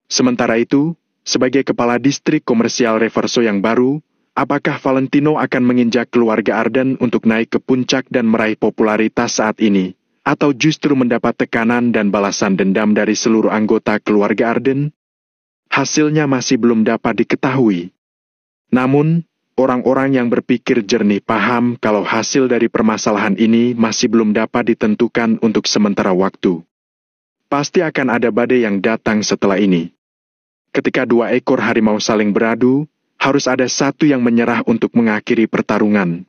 Sementara itu, sebagai kepala distrik komersial Reverso yang baru, apakah Valentino akan menginjak keluarga Arden untuk naik ke puncak dan meraih popularitas saat ini, atau justru mendapat tekanan dan balasan dendam dari seluruh anggota keluarga Arden? Hasilnya masih belum dapat diketahui. Namun, orang-orang yang berpikir jernih paham kalau hasil dari permasalahan ini masih belum dapat ditentukan untuk sementara waktu. Pasti akan ada badai yang datang setelah ini. Ketika 2 ekor harimau saling beradu, harus ada satu yang menyerah untuk mengakhiri pertarungan.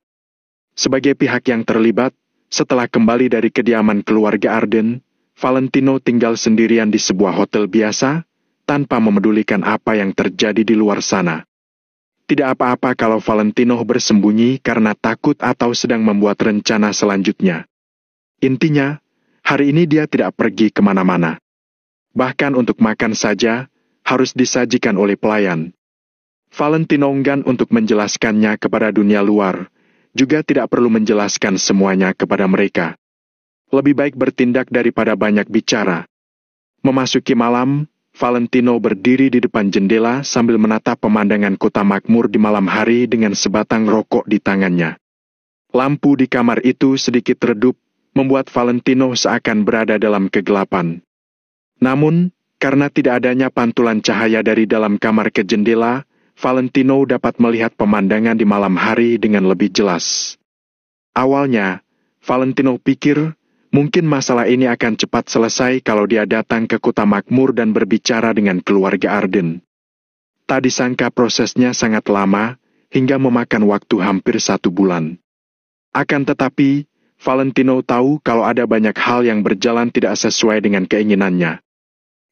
Sebagai pihak yang terlibat, setelah kembali dari kediaman keluarga Arden, Valentino tinggal sendirian di sebuah hotel biasa, tanpa memedulikan apa yang terjadi di luar sana. Tidak apa-apa kalau Valentino bersembunyi karena takut atau sedang membuat rencana selanjutnya. Intinya, hari ini dia tidak pergi kemana-mana. Bahkan untuk makan saja, harus disajikan oleh pelayan. Valentino enggan untuk menjelaskannya kepada dunia luar, juga tidak perlu menjelaskan semuanya kepada mereka. Lebih baik bertindak daripada banyak bicara. Memasuki malam, Valentino berdiri di depan jendela sambil menatap pemandangan kota makmur di malam hari dengan sebatang rokok di tangannya. Lampu di kamar itu sedikit redup, membuat Valentino seakan berada dalam kegelapan. Namun, karena tidak adanya pantulan cahaya dari dalam kamar ke jendela, Valentino dapat melihat pemandangan di malam hari dengan lebih jelas. Awalnya, Valentino pikir, mungkin masalah ini akan cepat selesai kalau dia datang ke kota makmur dan berbicara dengan keluarga Arden. Tak disangka prosesnya sangat lama, hingga memakan waktu hampir 1 bulan. Akan tetapi, Valentino tahu kalau ada banyak hal yang berjalan tidak sesuai dengan keinginannya.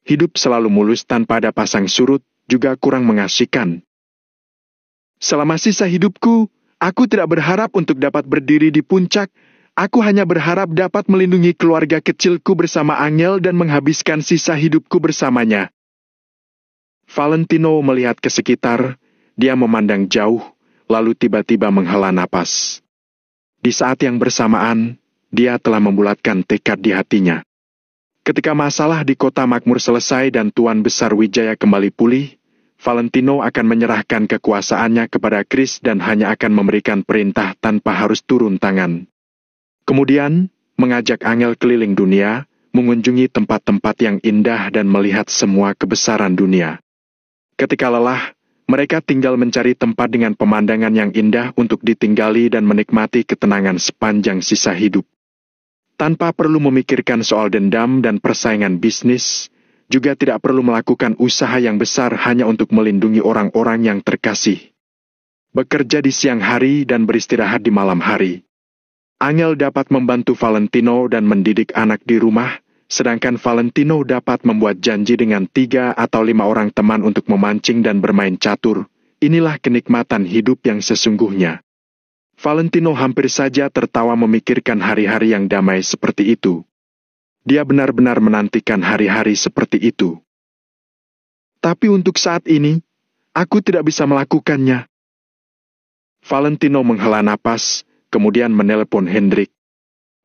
Hidup selalu mulus tanpa ada pasang surut, juga kurang mengasihkan. Selama sisa hidupku, aku tidak berharap untuk dapat berdiri di puncak. Aku hanya berharap dapat melindungi keluarga kecilku bersama Angel dan menghabiskan sisa hidupku bersamanya. Valentino melihat ke sekitar, dia memandang jauh, lalu tiba-tiba menghela napas. Di saat yang bersamaan, dia telah membulatkan tekad di hatinya. Ketika masalah di kota makmur selesai dan Tuan Besar Wijaya kembali pulih, Valentino akan menyerahkan kekuasaannya kepada Chris dan hanya akan memberikan perintah tanpa harus turun tangan. Kemudian, mengajak Angel keliling dunia, mengunjungi tempat-tempat yang indah dan melihat semua kebesaran dunia. Ketika lelah, mereka tinggal mencari tempat dengan pemandangan yang indah untuk ditinggali dan menikmati ketenangan sepanjang sisa hidup. Tanpa perlu memikirkan soal dendam dan persaingan bisnis, juga tidak perlu melakukan usaha yang besar hanya untuk melindungi orang-orang yang terkasih. Bekerja di siang hari dan beristirahat di malam hari. Angel dapat membantu Valentino dan mendidik anak di rumah, sedangkan Valentino dapat membuat janji dengan 3 atau 5 orang teman untuk memancing dan bermain catur, inilah kenikmatan hidup yang sesungguhnya. Valentino hampir saja tertawa memikirkan hari-hari yang damai seperti itu. Dia benar-benar menantikan hari-hari seperti itu. Tapi untuk saat ini, aku tidak bisa melakukannya. Valentino menghela napas, kemudian menelepon Hendrik.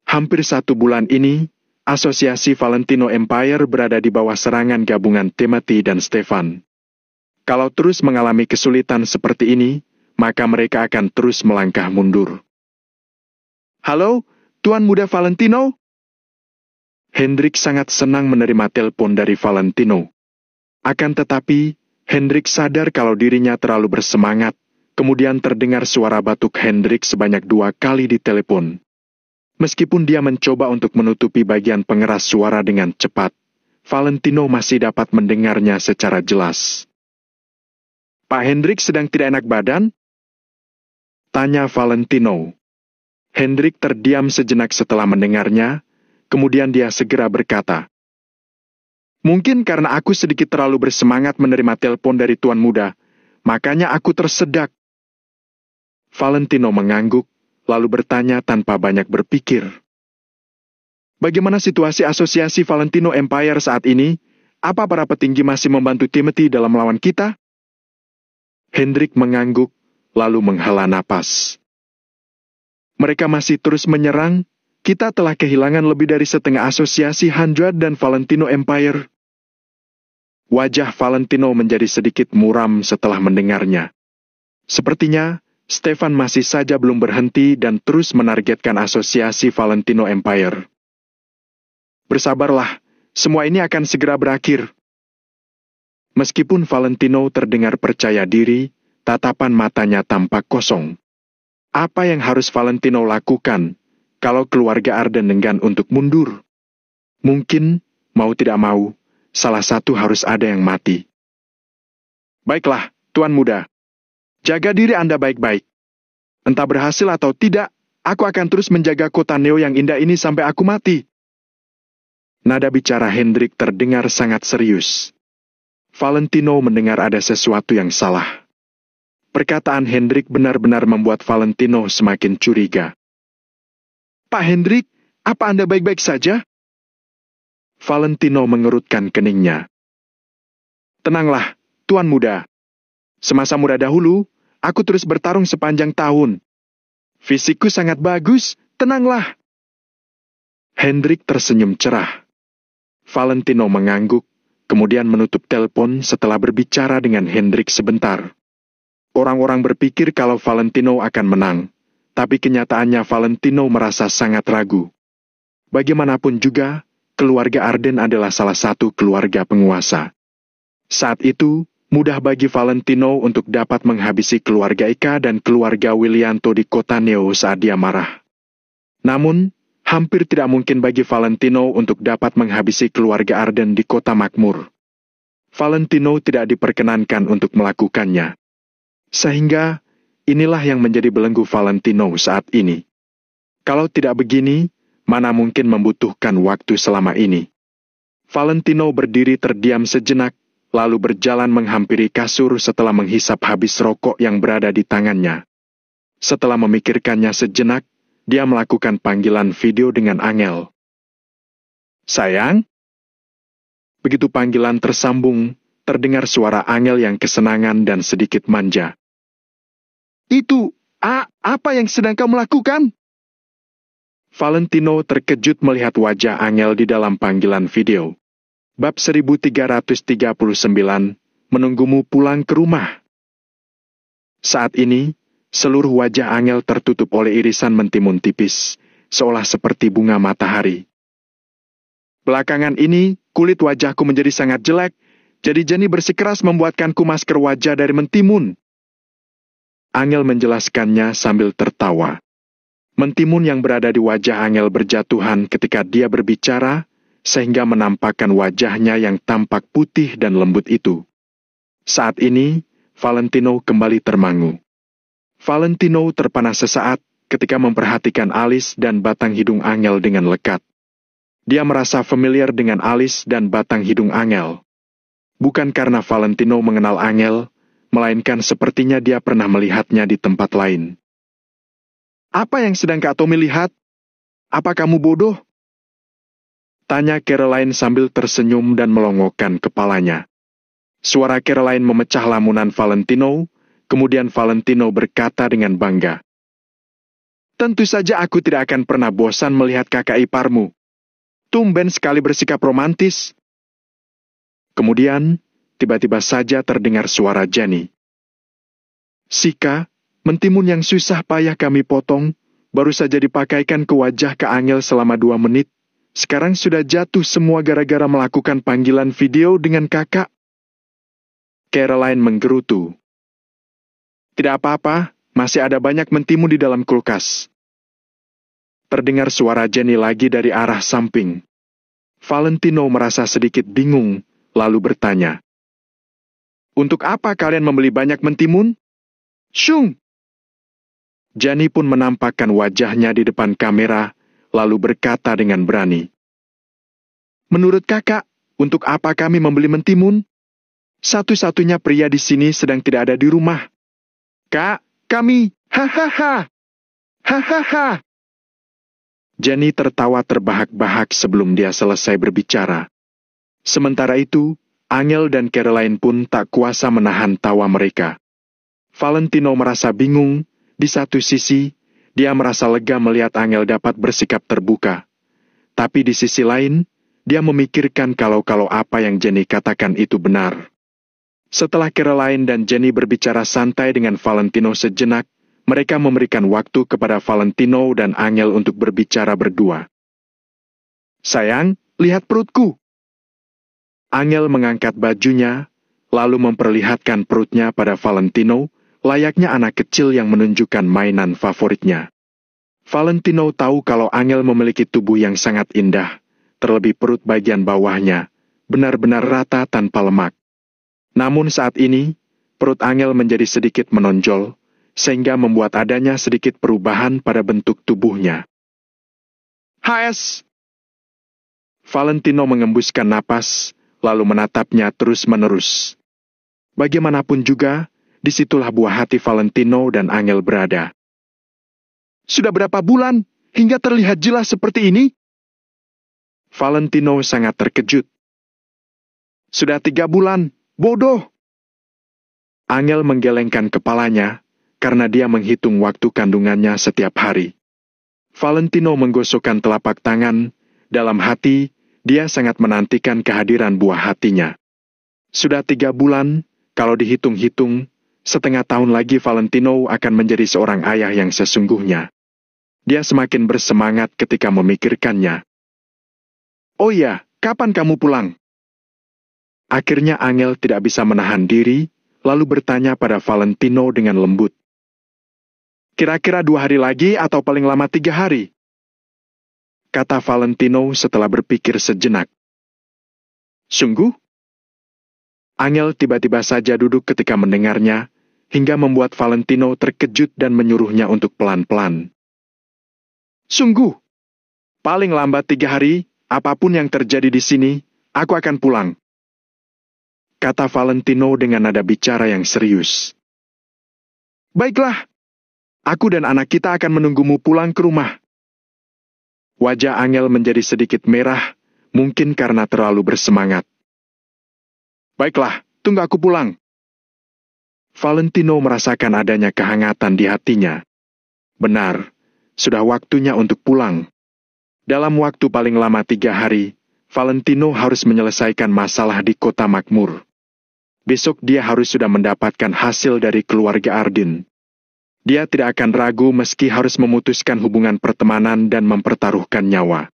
Hampir 1 bulan ini, Asosiasi Valentino Empire berada di bawah serangan gabungan Timothy dan Stefan. Kalau terus mengalami kesulitan seperti ini, maka mereka akan terus melangkah mundur. Halo, Tuan Muda Valentino? Hendrik sangat senang menerima telepon dari Valentino. Akan tetapi, Hendrik sadar kalau dirinya terlalu bersemangat, kemudian terdengar suara batuk Hendrik sebanyak 2 kali di telepon. Meskipun dia mencoba untuk menutupi bagian pengeras suara dengan cepat, Valentino masih dapat mendengarnya secara jelas. Pak Hendrik sedang tidak enak badan? Tanya Valentino. Hendrik terdiam sejenak setelah mendengarnya, kemudian dia segera berkata, "Mungkin karena aku sedikit terlalu bersemangat menerima telepon dari Tuan Muda, makanya aku tersedak." Valentino mengangguk, lalu bertanya tanpa banyak berpikir. "Bagaimana situasi Asosiasi Valentino Empire saat ini? Apa para petinggi masih membantu Timothy dalam melawan kita?" Hendrik mengangguk, lalu menghela napas. "Mereka masih terus menyerang. Kita telah kehilangan lebih dari setengah asosiasi Hundred dan Valentino Empire." Wajah Valentino menjadi sedikit muram setelah mendengarnya. Sepertinya, Stefan masih saja belum berhenti dan terus menargetkan asosiasi Valentino Empire. "Bersabarlah, semua ini akan segera berakhir." Meskipun Valentino terdengar percaya diri, tatapan matanya tampak kosong. Apa yang harus Valentino lakukan kalau keluarga Arden enggan untuk mundur? Mungkin, mau tidak mau, salah satu harus ada yang mati. "Baiklah, Tuan Muda. Jaga diri Anda baik-baik. Entah berhasil atau tidak, aku akan terus menjaga kota Neo yang indah ini sampai aku mati." Nada bicara Hendrik terdengar sangat serius. Valentino mendengar ada sesuatu yang salah. Perkataan Hendrik benar-benar membuat Valentino semakin curiga. "Pak Hendrik, apa Anda baik-baik saja?" Valentino mengerutkan keningnya. "Tenanglah, Tuan Muda. Semasa muda dahulu, aku terus bertarung sepanjang tahun. Fisikku sangat bagus, tenanglah." Hendrik tersenyum cerah. Valentino mengangguk, kemudian menutup telepon setelah berbicara dengan Hendrik sebentar. Orang-orang berpikir kalau Valentino akan menang, tapi kenyataannya Valentino merasa sangat ragu. Bagaimanapun juga, keluarga Arden adalah salah satu keluarga penguasa. Saat itu, mudah bagi Valentino untuk dapat menghabisi keluarga Ika dan keluarga Willianto di kota Neo saat dia marah. Namun, hampir tidak mungkin bagi Valentino untuk dapat menghabisi keluarga Arden di kota makmur. Valentino tidak diperkenankan untuk melakukannya. Sehingga, inilah yang menjadi belenggu Valentino saat ini. Kalau tidak begini, mana mungkin membutuhkan waktu selama ini. Valentino berdiri terdiam sejenak, lalu berjalan menghampiri kasur setelah menghisap habis rokok yang berada di tangannya. Setelah memikirkannya sejenak, dia melakukan panggilan video dengan Angel. "Sayang?" Begitu panggilan tersambung, terdengar suara Angel yang kesenangan dan sedikit manja. "Itu, apa yang sedang kamu lakukan?" Valentino terkejut melihat wajah Angel di dalam panggilan video. Bab 1339, menunggumu pulang ke rumah. Saat ini, seluruh wajah Angel tertutup oleh irisan mentimun tipis, seolah seperti bunga matahari. "Belakangan ini, kulit wajahku menjadi sangat jelek, jadi Jenny bersikeras membuatkanku masker wajah dari mentimun." Angel menjelaskannya sambil tertawa. Mentimun yang berada di wajah Angel berjatuhan ketika dia berbicara, sehingga menampakkan wajahnya yang tampak putih dan lembut itu. Saat ini, Valentino kembali termangu. Valentino terpana sesaat ketika memperhatikan alis dan batang hidung Angel dengan lekat. Dia merasa familiar dengan alis dan batang hidung Angel. Bukan karena Valentino mengenal Angel, melainkan sepertinya dia pernah melihatnya di tempat lain. "Apa yang sedang Kak Tommy lihat? Apa kamu bodoh?" tanya Caroline sambil tersenyum dan melongokkan kepalanya. Suara Caroline memecah lamunan Valentino, kemudian Valentino berkata dengan bangga, "Tentu saja aku tidak akan pernah bosan melihat kakak iparmu. Tumben sekali bersikap romantis." Kemudian, tiba-tiba saja terdengar suara Jenny. "Sika, mentimun yang susah payah kami potong, baru saja dipakaikan ke wajah Kak Angel selama 2 menit. Sekarang sudah jatuh semua gara-gara melakukan panggilan video dengan kakak." Caroline menggerutu. "Tidak apa-apa, masih ada banyak mentimun di dalam kulkas." Terdengar suara Jenny lagi dari arah samping. Valentino merasa sedikit bingung, lalu bertanya, "Untuk apa kalian membeli banyak mentimun?" "Shung!" Jenny pun menampakkan wajahnya di depan kamera, lalu berkata dengan berani, "Menurut kakak, untuk apa kami membeli mentimun? Satu-satunya pria di sini sedang tidak ada di rumah. Kak, kami, hahaha, hahaha." Jenny tertawa terbahak-bahak sebelum dia selesai berbicara. Sementara itu, Angel dan Caroline pun tak kuasa menahan tawa mereka. Valentino merasa bingung. Di satu sisi, dia merasa lega melihat Angel dapat bersikap terbuka. Tapi di sisi lain, dia memikirkan kalau apa yang Jenny katakan itu benar. Setelah Caroline dan Jenny berbicara santai dengan Valentino sejenak, mereka memberikan waktu kepada Valentino dan Angel untuk berbicara berdua. "Sayang, lihat perutku." Angel mengangkat bajunya, lalu memperlihatkan perutnya pada Valentino, layaknya anak kecil yang menunjukkan mainan favoritnya. Valentino tahu kalau Angel memiliki tubuh yang sangat indah, terlebih perut bagian bawahnya, benar-benar rata tanpa lemak. Namun saat ini, perut Angel menjadi sedikit menonjol, sehingga membuat adanya sedikit perubahan pada bentuk tubuhnya. "HS!" Valentino mengembuskan napas, lalu menatapnya terus-menerus. Bagaimanapun juga, disitulah buah hati Valentino dan Angel berada. "Sudah berapa bulan hingga terlihat jelas seperti ini?" Valentino sangat terkejut. "Sudah 3 bulan, bodoh." Angel menggelengkan kepalanya, karena dia menghitung waktu kandungannya setiap hari. Valentino menggosokkan telapak tangan, dalam hati, dia sangat menantikan kehadiran buah hatinya. Sudah 3 bulan, kalau dihitung-hitung, setengah tahun lagi Valentino akan menjadi seorang ayah yang sesungguhnya. Dia semakin bersemangat ketika memikirkannya. "Oh ya, kapan kamu pulang?" Akhirnya Angel tidak bisa menahan diri, lalu bertanya pada Valentino dengan lembut. "Kira-kira 2 hari lagi atau paling lama 3 hari?" kata Valentino setelah berpikir sejenak. "Sungguh?" Angel tiba-tiba saja duduk ketika mendengarnya, hingga membuat Valentino terkejut dan menyuruhnya untuk pelan-pelan. "Sungguh? Paling lambat 3 hari, apapun yang terjadi di sini, aku akan pulang," kata Valentino dengan nada bicara yang serius. "Baiklah, aku dan anak kita akan menunggumu pulang ke rumah." Wajah Angel menjadi sedikit merah, mungkin karena terlalu bersemangat. "Baiklah, tunggu aku pulang." Valentino merasakan adanya kehangatan di hatinya. Benar, sudah waktunya untuk pulang. Dalam waktu paling lama 3 hari, Valentino harus menyelesaikan masalah di kota makmur. Besok dia harus sudah mendapatkan hasil dari keluarga Arden. Dia tidak akan ragu meski harus memutuskan hubungan pertemanan dan mempertaruhkan nyawa.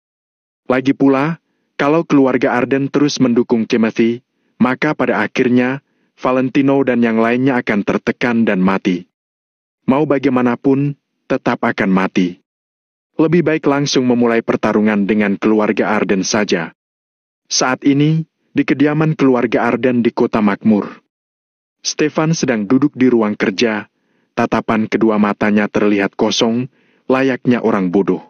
Lagi pula, kalau keluarga Arden terus mendukung Timothy, maka pada akhirnya, Valentino dan yang lainnya akan tertekan dan mati. Mau bagaimanapun, tetap akan mati. Lebih baik langsung memulai pertarungan dengan keluarga Arden saja. Saat ini, di kediaman keluarga Arden di kota makmur, Stefan sedang duduk di ruang kerja, tatapan kedua matanya terlihat kosong, layaknya orang bodoh.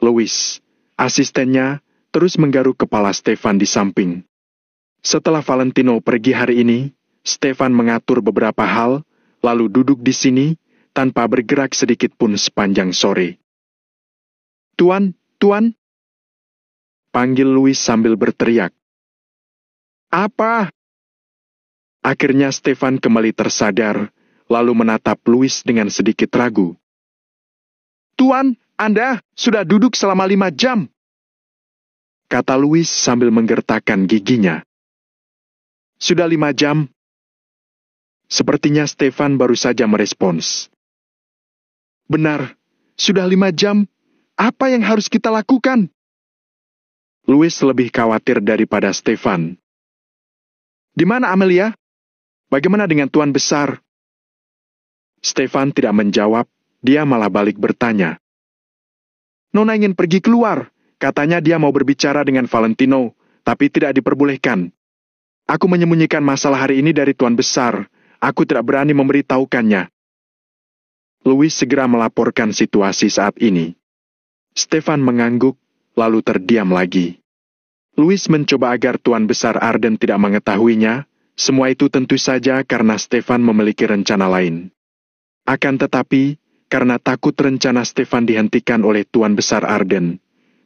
Louis, asistennya, terus menggaruk kepala Stefan di samping. Setelah Valentino pergi hari ini, Stefan mengatur beberapa hal, lalu duduk di sini, tanpa bergerak sedikit pun sepanjang sore. "Tuan, Tuan!" panggil Louis sambil berteriak. "Apa?" Akhirnya Stefan kembali tersadar, lalu menatap Louis dengan sedikit ragu. "Tuan, Anda sudah duduk selama 5 jam," kata Louis sambil menggertakkan giginya. "Sudah 5 jam?" Sepertinya Stefan baru saja merespons. "Benar, sudah 5 jam. Apa yang harus kita lakukan?" Louis lebih khawatir daripada Stefan. "Di mana Amelia? Bagaimana dengan Tuan Besar?" Stefan tidak menjawab, dia malah balik bertanya. "Nona ingin pergi keluar. Katanya dia mau berbicara dengan Valentino, tapi tidak diperbolehkan. Aku menyembunyikan masalah hari ini dari Tuan Besar. Aku tidak berani memberitahukannya." Louis segera melaporkan situasi saat ini. Stefan mengangguk, lalu terdiam lagi. Louis mencoba agar Tuan Besar Arden tidak mengetahuinya. Semua itu tentu saja karena Stefan memiliki rencana lain. Akan tetapi, karena takut rencana Stefan dihentikan oleh Tuan Besar Arden,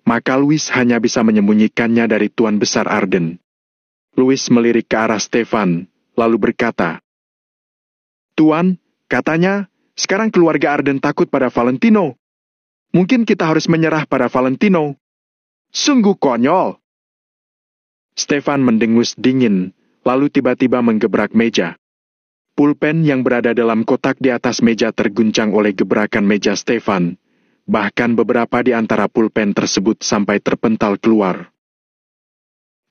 maka Louis hanya bisa menyembunyikannya dari Tuan Besar Arden. Louis melirik ke arah Stefan, lalu berkata, "Tuan, katanya, sekarang keluarga Arden takut pada Valentino. Mungkin kita harus menyerah pada Valentino." "Sungguh konyol." Stefan mendengus dingin, lalu tiba-tiba menggebrak meja. Pulpen yang berada dalam kotak di atas meja terguncang oleh gebrakan meja Stefan. Bahkan beberapa di antara pulpen tersebut sampai terpental keluar.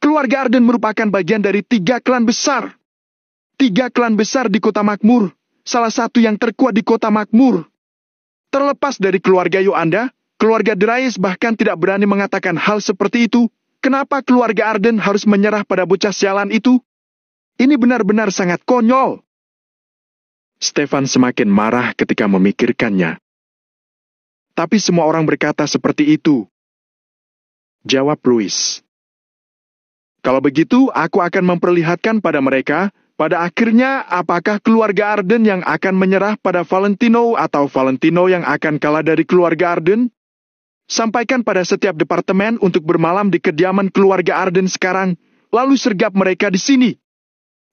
"Keluarga Arden merupakan bagian dari 3 klan besar. 3 klan besar di Kota Makmur, salah satu yang terkuat di Kota Makmur. Terlepas dari keluarga Yoanda, keluarga Drais bahkan tidak berani mengatakan hal seperti itu. Kenapa keluarga Arden harus menyerah pada bocah sialan itu? Ini benar-benar sangat konyol." Stefan semakin marah ketika memikirkannya. "Tapi semua orang berkata seperti itu," jawab Louis. "Kalau begitu, aku akan memperlihatkan pada mereka, pada akhirnya apakah keluarga Arden yang akan menyerah pada Valentino atau Valentino yang akan kalah dari keluarga Arden? Sampaikan pada setiap departemen untuk bermalam di kediaman keluarga Arden sekarang, lalu sergap mereka di sini.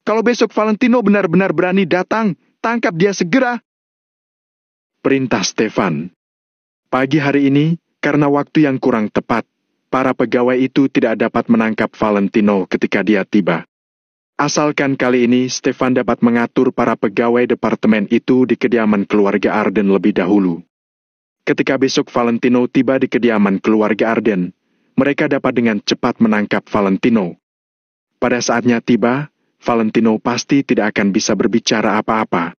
Kalau besok Valentino benar-benar berani datang, tangkap dia segera." Perintah Stefan. Pagi hari ini, karena waktu yang kurang tepat, para pegawai itu tidak dapat menangkap Valentino ketika dia tiba. Asalkan kali ini Stefan dapat mengatur para pegawai departemen itu di kediaman keluarga Arden lebih dahulu. Ketika besok Valentino tiba di kediaman keluarga Arden, mereka dapat dengan cepat menangkap Valentino. Pada saatnya tiba, Valentino pasti tidak akan bisa berbicara apa-apa.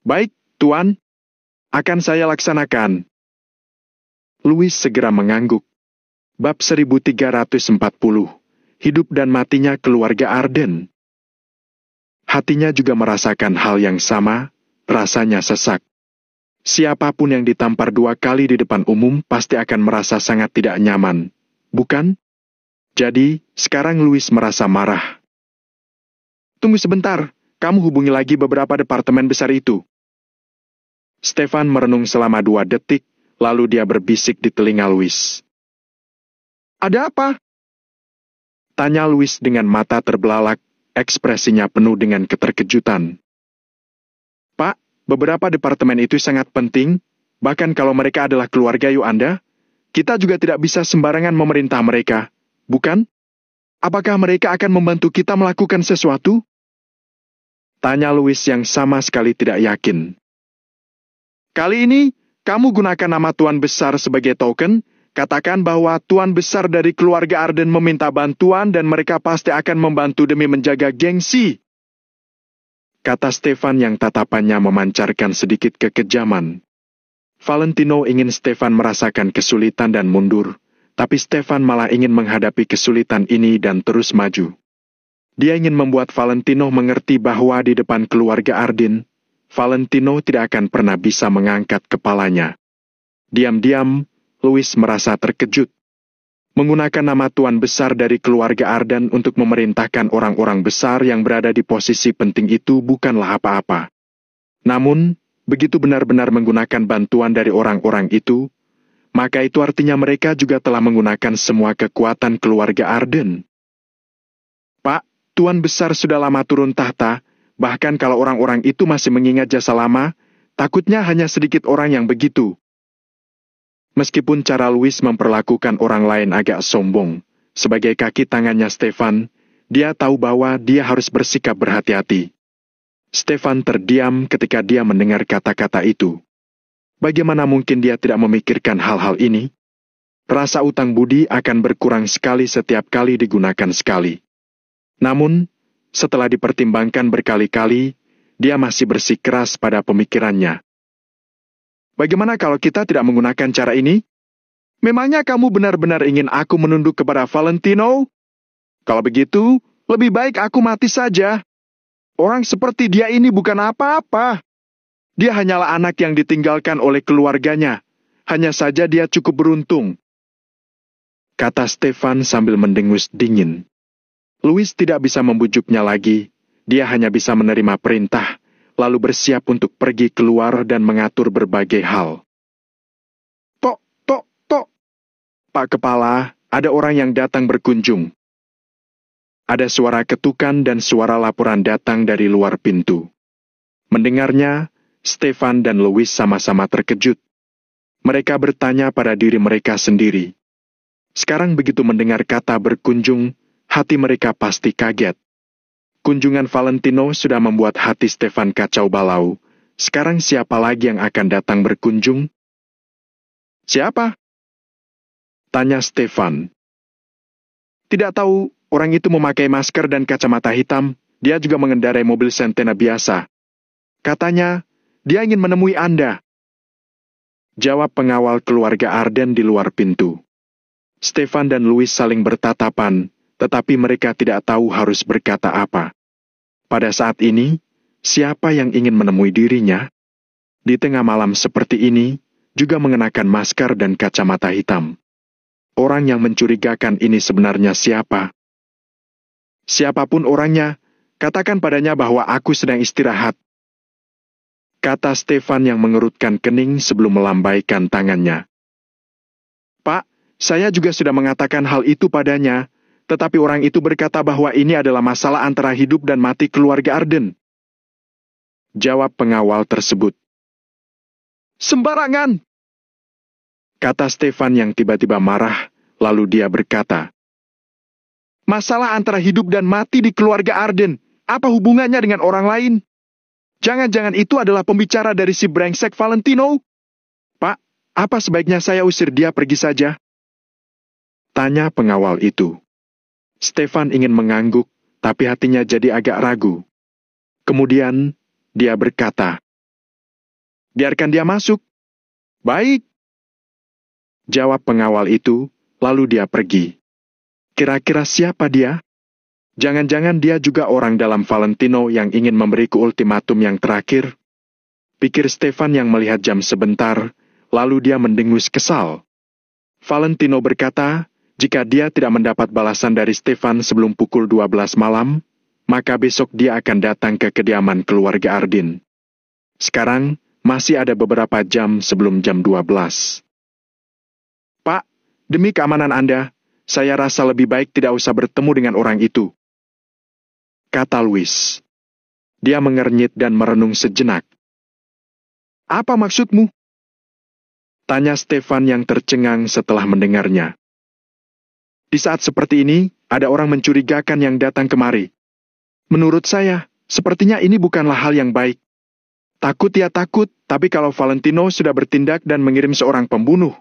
"Baik, Tuan. Akan saya laksanakan." Louis segera mengangguk. Bab 1340. Hidup dan matinya keluarga Arden. Hatinya juga merasakan hal yang sama, rasanya sesak. Siapapun yang ditampar 2 kali di depan umum pasti akan merasa sangat tidak nyaman, bukan? Jadi, sekarang Louis merasa marah. "Tunggu sebentar, kamu hubungi lagi beberapa departemen besar itu." Stefan merenung selama 2 detik, lalu dia berbisik di telinga Louis. "Ada apa?" tanya Louis dengan mata terbelalak, ekspresinya penuh dengan keterkejutan. "Pak, beberapa departemen itu sangat penting, bahkan kalau mereka adalah keluarga Yoanda, kita juga tidak bisa sembarangan memerintah mereka, bukan? Apakah mereka akan membantu kita melakukan sesuatu?" tanya Louis yang sama sekali tidak yakin. "Kali ini, kamu gunakan nama Tuan Besar sebagai token, katakan bahwa Tuan Besar dari keluarga Arden meminta bantuan dan mereka pasti akan membantu demi menjaga gengsi," kata Stefan yang tatapannya memancarkan sedikit kekejaman. Valentino ingin Stefan merasakan kesulitan dan mundur, tapi Stefan malah ingin menghadapi kesulitan ini dan terus maju. Dia ingin membuat Valentino mengerti bahwa di depan keluarga Arden, Valentino tidak akan pernah bisa mengangkat kepalanya. Diam-diam, Louis merasa terkejut. Menggunakan nama tuan besar dari keluarga Arden untuk memerintahkan orang-orang besar yang berada di posisi penting itu bukanlah apa-apa. Namun, begitu benar-benar menggunakan bantuan dari orang-orang itu, maka itu artinya mereka juga telah menggunakan semua kekuatan keluarga Arden. Pak, tuan besar sudah lama turun tahta, bahkan kalau orang-orang itu masih mengingat jasa lama, takutnya hanya sedikit orang yang begitu. Meskipun cara Louis memperlakukan orang lain agak sombong, sebagai kaki tangannya Stefan, dia tahu bahwa dia harus bersikap berhati-hati. Stefan terdiam ketika dia mendengar kata-kata itu. Bagaimana mungkin dia tidak memikirkan hal-hal ini? Rasa utang budi akan berkurang sekali setiap kali digunakan sekali. Namun, setelah dipertimbangkan berkali-kali, dia masih bersikeras pada pemikirannya. Bagaimana kalau kita tidak menggunakan cara ini? Memangnya kamu benar-benar ingin aku menunduk kepada Valentino? Kalau begitu, lebih baik aku mati saja. Orang seperti dia ini bukan apa-apa. Dia hanyalah anak yang ditinggalkan oleh keluarganya. Hanya saja dia cukup beruntung. Kata Stefan sambil mendengus dingin. Louis tidak bisa membujuknya lagi. Dia hanya bisa menerima perintah, lalu bersiap untuk pergi keluar dan mengatur berbagai hal. Tok, tok, tok. Pak Kepala, ada orang yang datang berkunjung. Ada suara ketukan dan suara laporan datang dari luar pintu. Mendengarnya, Stefan dan Louis sama-sama terkejut. Mereka bertanya pada diri mereka sendiri. Sekarang begitu mendengar kata berkunjung, hati mereka pasti kaget. Kunjungan Valentino sudah membuat hati Stefan kacau balau. Sekarang siapa lagi yang akan datang berkunjung? Siapa? Tanya Stefan. Tidak tahu, orang itu memakai masker dan kacamata hitam. Dia juga mengendarai mobil Centena biasa. Katanya, dia ingin menemui Anda. Jawab pengawal keluarga Arden di luar pintu. Stefan dan Louis saling bertatapan, tetapi mereka tidak tahu harus berkata apa. Pada saat ini, siapa yang ingin menemui dirinya? Di tengah malam seperti ini, juga mengenakan masker dan kacamata hitam. Orang yang mencurigakan ini sebenarnya siapa? Siapapun orangnya, katakan padanya bahwa aku sedang istirahat. Kata Stefan yang mengerutkan kening sebelum melambaikan tangannya. Pak, saya juga sudah mengatakan hal itu padanya, tetapi orang itu berkata bahwa ini adalah masalah antara hidup dan mati keluarga Arden. Jawab pengawal tersebut. Sembarangan! Kata Stefan yang tiba-tiba marah, lalu dia berkata, masalah antara hidup dan mati di keluarga Arden, apa hubungannya dengan orang lain? Jangan-jangan itu adalah pembicara dari si brengsek Valentino? Pak, apa sebaiknya saya usir dia pergi saja? Tanya pengawal itu. Stefan ingin mengangguk, tapi hatinya jadi agak ragu. Kemudian, dia berkata, biarkan dia masuk. Baik. Jawab pengawal itu, lalu dia pergi. Kira-kira siapa dia? Jangan-jangan dia juga orang dalam Valentino yang ingin memberiku ultimatum yang terakhir? Pikir Stefan yang melihat jam sebentar, lalu dia mendengus kesal. Valentino berkata, jika dia tidak mendapat balasan dari Stefan sebelum pukul 12 malam, maka besok dia akan datang ke kediaman keluarga Arden. Sekarang, masih ada beberapa jam sebelum jam 12. Pak, demi keamanan Anda, saya rasa lebih baik tidak usah bertemu dengan orang itu. Kata Louis. Dia mengernyit dan merenung sejenak. Apa maksudmu? Tanya Stefan yang tercengang setelah mendengarnya. Di saat seperti ini, ada orang mencurigakan yang datang kemari. Menurut saya, sepertinya ini bukanlah hal yang baik. Takut ya takut, tapi kalau Valentino sudah bertindak dan mengirim seorang pembunuh.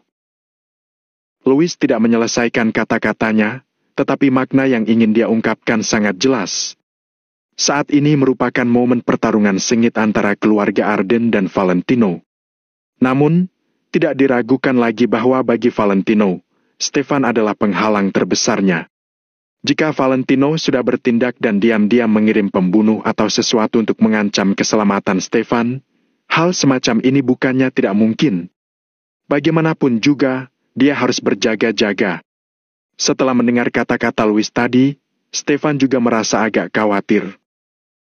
Louis tidak menyelesaikan kata-katanya, tetapi makna yang ingin dia ungkapkan sangat jelas. Saat ini merupakan momen pertarungan sengit antara keluarga Arden dan Valentino. Namun, tidak diragukan lagi bahwa bagi Valentino, Stefan adalah penghalang terbesarnya. Jika Valentino sudah bertindak dan diam-diam mengirim pembunuh atau sesuatu untuk mengancam keselamatan Stefan, hal semacam ini bukannya tidak mungkin. Bagaimanapun juga, dia harus berjaga-jaga. Setelah mendengar kata-kata Louis tadi, Stefan juga merasa agak khawatir.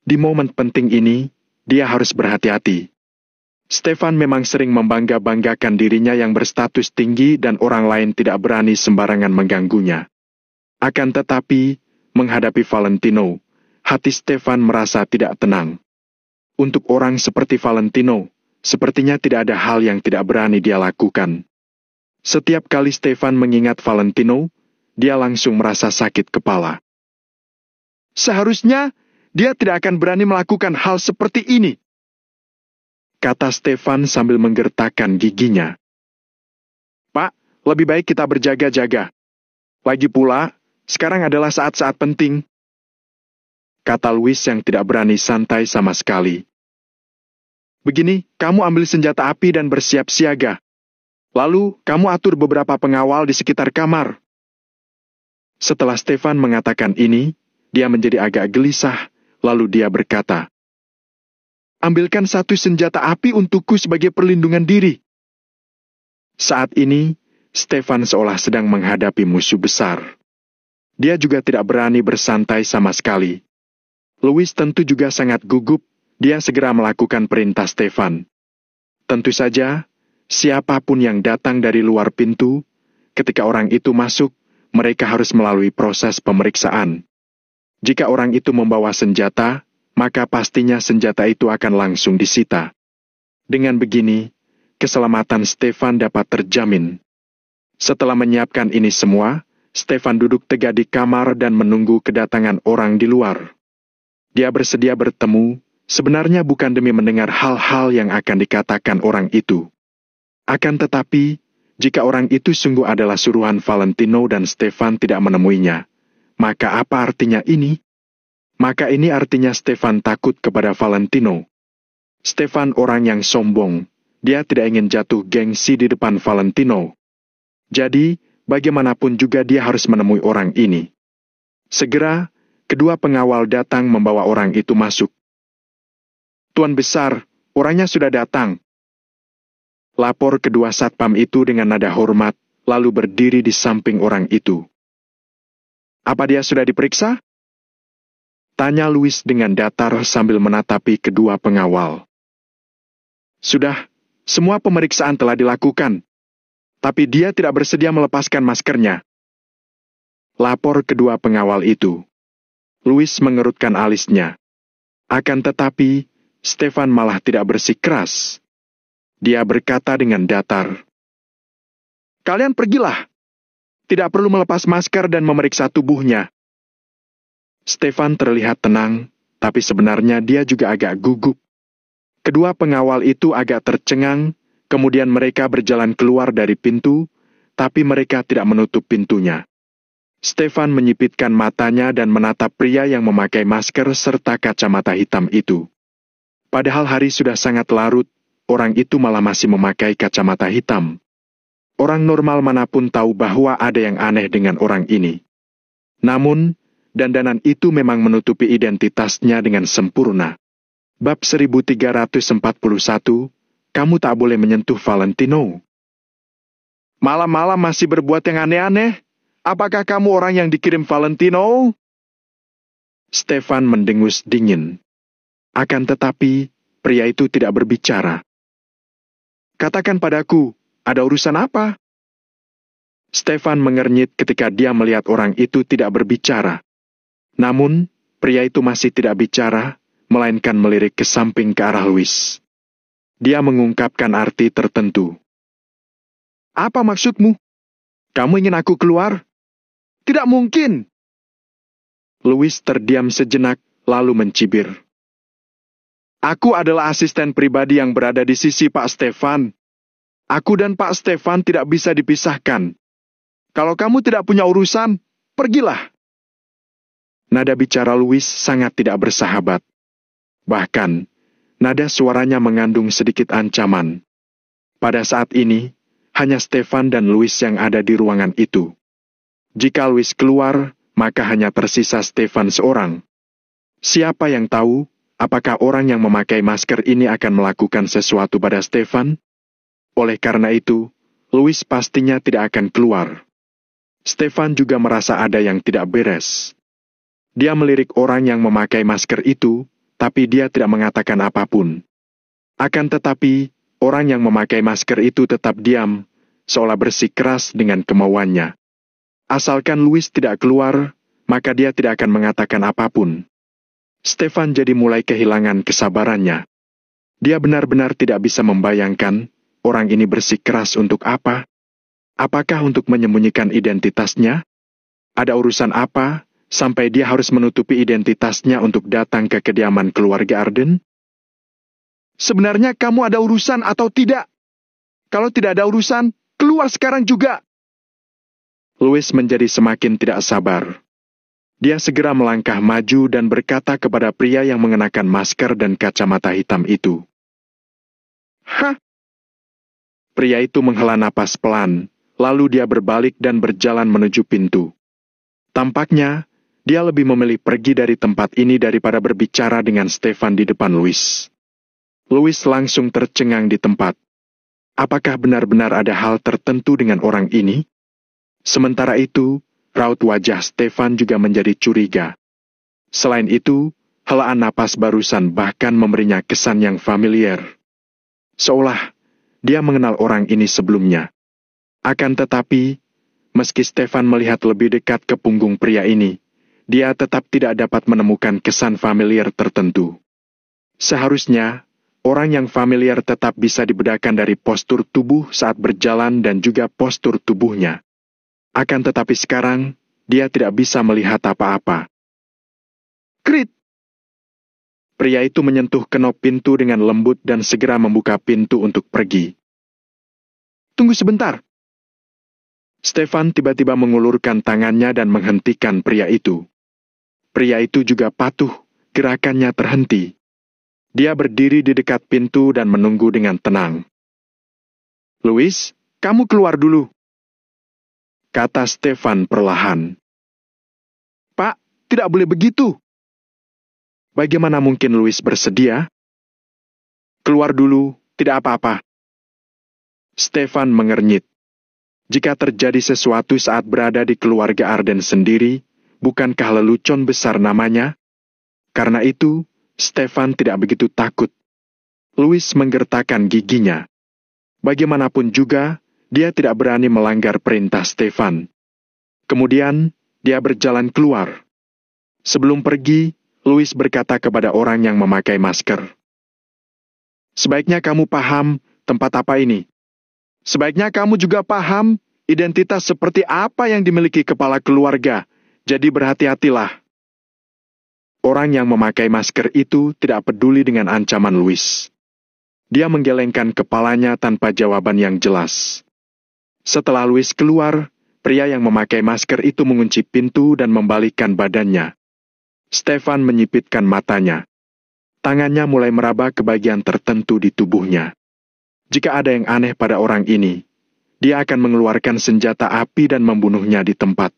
Di momen penting ini, dia harus berhati-hati. Stefan memang sering membangga-banggakan dirinya yang berstatus tinggi dan orang lain tidak berani sembarangan mengganggunya. Akan tetapi, menghadapi Valentino, hati Stefan merasa tidak tenang. Untuk orang seperti Valentino, sepertinya tidak ada hal yang tidak berani dia lakukan. Setiap kali Stefan mengingat Valentino, dia langsung merasa sakit kepala. Seharusnya, dia tidak akan berani melakukan hal seperti ini, kata Stefan sambil menggertakkan giginya. Pak, lebih baik kita berjaga-jaga. Lagi pula, sekarang adalah saat-saat penting, kata Louis yang tidak berani santai sama sekali. Begini, kamu ambil senjata api dan bersiap siaga. Lalu, kamu atur beberapa pengawal di sekitar kamar. Setelah Stefan mengatakan ini, dia menjadi agak gelisah, lalu dia berkata, ambilkan satu senjata api untukku sebagai perlindungan diri. Saat ini, Stefan seolah sedang menghadapi musuh besar. Dia juga tidak berani bersantai sama sekali. Louis tentu juga sangat gugup, dia segera melakukan perintah Stefan. Tentu saja, siapapun yang datang dari luar pintu, ketika orang itu masuk, mereka harus melalui proses pemeriksaan. Jika orang itu membawa senjata, maka pastinya senjata itu akan langsung disita. Dengan begini, keselamatan Stefan dapat terjamin. Setelah menyiapkan ini semua, Stefan duduk tegak di kamar dan menunggu kedatangan orang di luar. Dia bersedia bertemu, sebenarnya bukan demi mendengar hal-hal yang akan dikatakan orang itu. Akan tetapi, jika orang itu sungguh adalah suruhan Valentino dan Stefan tidak menemuinya, maka apa artinya ini? Maka ini artinya Stefan takut kepada Valentino. Stefan orang yang sombong, dia tidak ingin jatuh gengsi di depan Valentino. Jadi, bagaimanapun juga dia harus menemui orang ini. Segera, kedua pengawal datang membawa orang itu masuk. Tuan besar, orangnya sudah datang, lapor kedua satpam itu dengan nada hormat, lalu berdiri di samping orang itu. Apa dia sudah diperiksa? Tanya Louis dengan datar sambil menatapi kedua pengawal. Sudah, semua pemeriksaan telah dilakukan. Tapi dia tidak bersedia melepaskan maskernya, lapor kedua pengawal itu. Louis mengerutkan alisnya. Akan tetapi, Stefan malah tidak bersikeras. Dia berkata dengan datar, kalian pergilah. Tidak perlu melepas masker dan memeriksa tubuhnya. Stefan terlihat tenang, tapi sebenarnya dia juga agak gugup. Kedua pengawal itu agak tercengang, kemudian mereka berjalan keluar dari pintu, tapi mereka tidak menutup pintunya. Stefan menyipitkan matanya dan menatap pria yang memakai masker serta kacamata hitam itu. Padahal hari sudah sangat larut, orang itu malah masih memakai kacamata hitam. Orang normal manapun tahu bahwa ada yang aneh dengan orang ini. Namun, dandanan itu memang menutupi identitasnya dengan sempurna. Bab 1341, kamu tak boleh menyentuh Valentino. Malam-malam masih berbuat yang aneh-aneh? Apakah kamu orang yang dikirim Valentino? Stefan mendengus dingin. Akan tetapi, pria itu tidak berbicara. Katakan padaku, ada urusan apa? Stefan mengernyit ketika dia melihat orang itu tidak berbicara. Namun, pria itu masih tidak bicara, melainkan melirik ke samping ke arah Louis. Dia mengungkapkan arti tertentu. Apa maksudmu? Kamu ingin aku keluar? Tidak mungkin. Louis terdiam sejenak, lalu mencibir. Aku adalah asisten pribadi yang berada di sisi Pak Stefan. Aku dan Pak Stefan tidak bisa dipisahkan. Kalau kamu tidak punya urusan, pergilah. Nada bicara Louis sangat tidak bersahabat. Bahkan, nada suaranya mengandung sedikit ancaman. Pada saat ini, hanya Stefan dan Louis yang ada di ruangan itu. Jika Louis keluar, maka hanya tersisa Stefan seorang. Siapa yang tahu, apakah orang yang memakai masker ini akan melakukan sesuatu pada Stefan? Oleh karena itu, Louis pastinya tidak akan keluar. Stefan juga merasa ada yang tidak beres. Dia melirik orang yang memakai masker itu, tapi dia tidak mengatakan apapun. Akan tetapi, orang yang memakai masker itu tetap diam, seolah bersikeras dengan kemauannya. Asalkan Louis tidak keluar, maka dia tidak akan mengatakan apapun. Stefan jadi mulai kehilangan kesabarannya. Dia benar-benar tidak bisa membayangkan, orang ini bersikeras untuk apa? Apakah untuk menyembunyikan identitasnya? Ada urusan apa, sampai dia harus menutupi identitasnya untuk datang ke kediaman keluarga Arden? Sebenarnya kamu ada urusan atau tidak? Kalau tidak ada urusan, keluar sekarang juga! Louis menjadi semakin tidak sabar. Dia segera melangkah maju dan berkata kepada pria yang mengenakan masker dan kacamata hitam itu. Hah? Pria itu menghela napas pelan, lalu dia berbalik dan berjalan menuju pintu. Tampaknya, dia lebih memilih pergi dari tempat ini daripada berbicara dengan Stefan di depan Louis. Louis langsung tercengang di tempat. Apakah benar-benar ada hal tertentu dengan orang ini? Sementara itu, raut wajah Stefan juga menjadi curiga. Selain itu, helaan napas barusan bahkan memberinya kesan yang familiar. Seolah dia mengenal orang ini sebelumnya. Akan tetapi, meski Stefan melihat lebih dekat ke punggung pria ini, dia tetap tidak dapat menemukan kesan familiar tertentu. Seharusnya, orang yang familiar tetap bisa dibedakan dari postur tubuh saat berjalan dan juga postur tubuhnya. Akan tetapi sekarang, dia tidak bisa melihat apa-apa. Krit! Pria itu menyentuh kenop pintu dengan lembut dan segera membuka pintu untuk pergi. Tunggu sebentar. Stefan tiba-tiba mengulurkan tangannya dan menghentikan pria itu. Pria itu juga patuh, gerakannya terhenti. Dia berdiri di dekat pintu dan menunggu dengan tenang. Louis, kamu keluar dulu, kata Stefan perlahan. Pak, tidak boleh begitu. Bagaimana mungkin Louis bersedia? Keluar dulu, tidak apa-apa. Stefan mengernyit. Jika terjadi sesuatu saat berada di keluarga Arden sendiri, bukankah lelucon besar namanya? Karena itu, Stefan tidak begitu takut. Louis menggertakkan giginya. Bagaimanapun juga, dia tidak berani melanggar perintah Stefan. Kemudian, dia berjalan keluar. Sebelum pergi, Louis berkata kepada orang yang memakai masker. Sebaiknya kamu paham tempat apa ini. Sebaiknya kamu juga paham identitas seperti apa yang dimiliki kepala keluarga, jadi berhati-hatilah. Orang yang memakai masker itu tidak peduli dengan ancaman Louis. Dia menggelengkan kepalanya tanpa jawaban yang jelas. Setelah Louis keluar, pria yang memakai masker itu mengunci pintu dan membalikkan badannya. Stefan menyipitkan matanya. Tangannya mulai meraba ke bagian tertentu di tubuhnya. Jika ada yang aneh pada orang ini, dia akan mengeluarkan senjata api dan membunuhnya di tempat.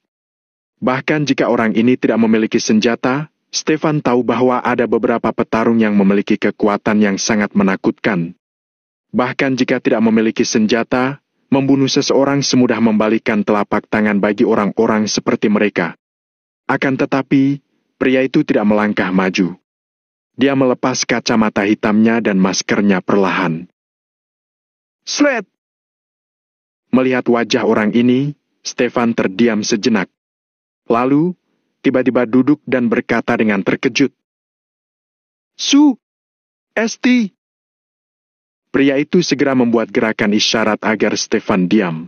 Bahkan jika orang ini tidak memiliki senjata, Stefan tahu bahwa ada beberapa petarung yang memiliki kekuatan yang sangat menakutkan. Bahkan jika tidak memiliki senjata, membunuh seseorang semudah membalikkan telapak tangan bagi orang-orang seperti mereka. Akan tetapi, pria itu tidak melangkah maju. Dia melepas kacamata hitamnya dan maskernya perlahan. Slet! Melihat wajah orang ini, Stefan terdiam sejenak. Lalu, tiba-tiba duduk dan berkata dengan terkejut. Su! Esti! Pria itu segera membuat gerakan isyarat agar Stefan diam.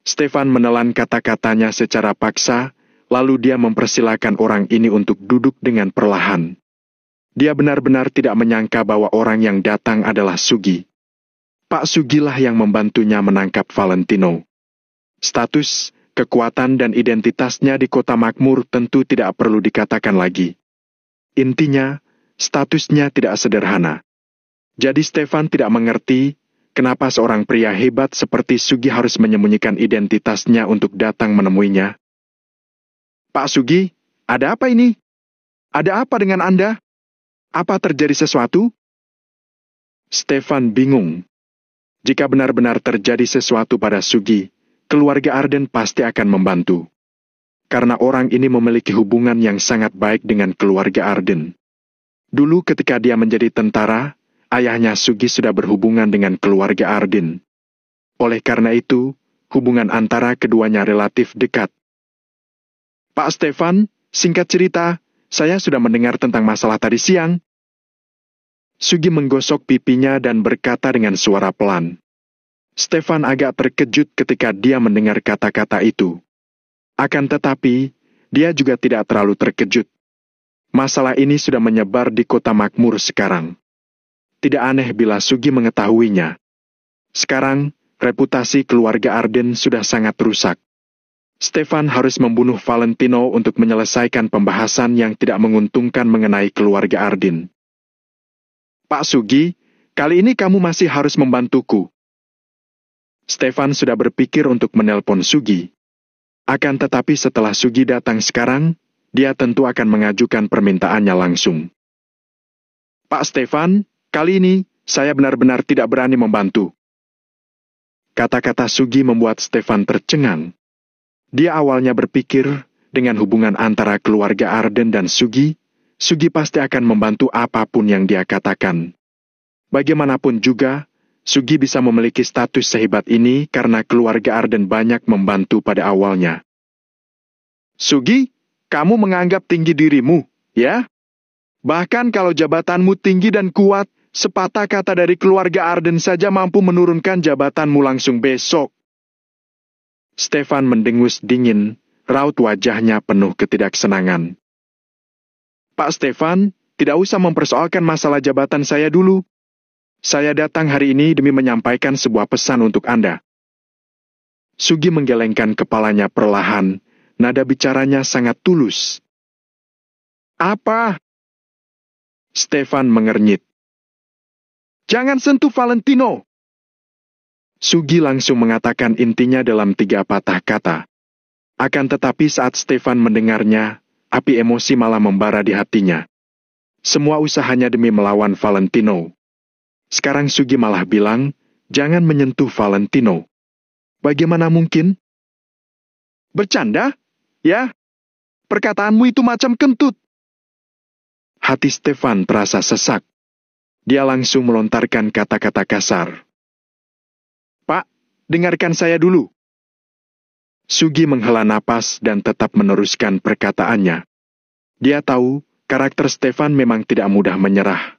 Stefan menelan kata-katanya secara paksa, lalu dia mempersilakan orang ini untuk duduk dengan perlahan. Dia benar-benar tidak menyangka bahwa orang yang datang adalah Sugi. Pak Sugilah yang membantunya menangkap Valentino. Status, kekuatan dan identitasnya di kota makmur tentu tidak perlu dikatakan lagi. Intinya, statusnya tidak sederhana. Jadi Stefan tidak mengerti kenapa seorang pria hebat seperti Sugi harus menyembunyikan identitasnya untuk datang menemuinya. Pak Sugi, ada apa ini? Ada apa dengan Anda? Apa terjadi sesuatu? Stefan bingung. Jika benar-benar terjadi sesuatu pada Sugi, keluarga Arden pasti akan membantu. Karena orang ini memiliki hubungan yang sangat baik dengan keluarga Arden. Dulu ketika dia menjadi tentara, ayahnya Sugi sudah berhubungan dengan keluarga Arden. Oleh karena itu, hubungan antara keduanya relatif dekat. Pak Stefan, singkat cerita, saya sudah mendengar tentang masalah tadi siang. Sugi menggosok pipinya dan berkata dengan suara pelan. Stefan agak terkejut ketika dia mendengar kata-kata itu. Akan tetapi, dia juga tidak terlalu terkejut. Masalah ini sudah menyebar di kota makmur sekarang. Tidak aneh bila Sugi mengetahuinya. Sekarang, reputasi keluarga Arden sudah sangat rusak. Stefan harus membunuh Valentino untuk menyelesaikan pembahasan yang tidak menguntungkan mengenai keluarga Arden. Pak Sugi, kali ini kamu masih harus membantuku. Stefan sudah berpikir untuk menelpon Sugi. Akan tetapi setelah Sugi datang sekarang, dia tentu akan mengajukan permintaannya langsung. Pak Stefan, kali ini saya benar-benar tidak berani membantu. Kata-kata Sugi membuat Stefan tercengang. Dia awalnya berpikir, dengan hubungan antara keluarga Arden dan Sugi, Sugi pasti akan membantu apapun yang dia katakan. Bagaimanapun juga, Sugi bisa memiliki status sehebat ini karena keluarga Arden banyak membantu pada awalnya. Sugi, kamu menganggap tinggi dirimu, ya? Bahkan kalau jabatanmu tinggi dan kuat, sepatah kata dari keluarga Arden saja mampu menurunkan jabatanmu langsung besok. Stefan mendengus dingin, raut wajahnya penuh ketidaksenangan. Pak Stefan, tidak usah mempersoalkan masalah jabatan saya dulu. Saya datang hari ini demi menyampaikan sebuah pesan untuk Anda. Sugi menggelengkan kepalanya perlahan, nada bicaranya sangat tulus. Apa? Stefan mengernyit. Jangan sentuh Valentino. Sugi langsung mengatakan intinya dalam 3 patah kata. Akan tetapi saat Stefan mendengarnya, api emosi malah membara di hatinya. Semua usahanya demi melawan Valentino. Sekarang Sugi malah bilang, jangan menyentuh Valentino. Bagaimana mungkin? Bercanda? Ya? Perkataanmu itu macam kentut. Hati Stefan terasa sesak. Dia langsung melontarkan kata-kata kasar. Pak, dengarkan saya dulu. Sugi menghela napas dan tetap meneruskan perkataannya. Dia tahu, karakter Stefan memang tidak mudah menyerah.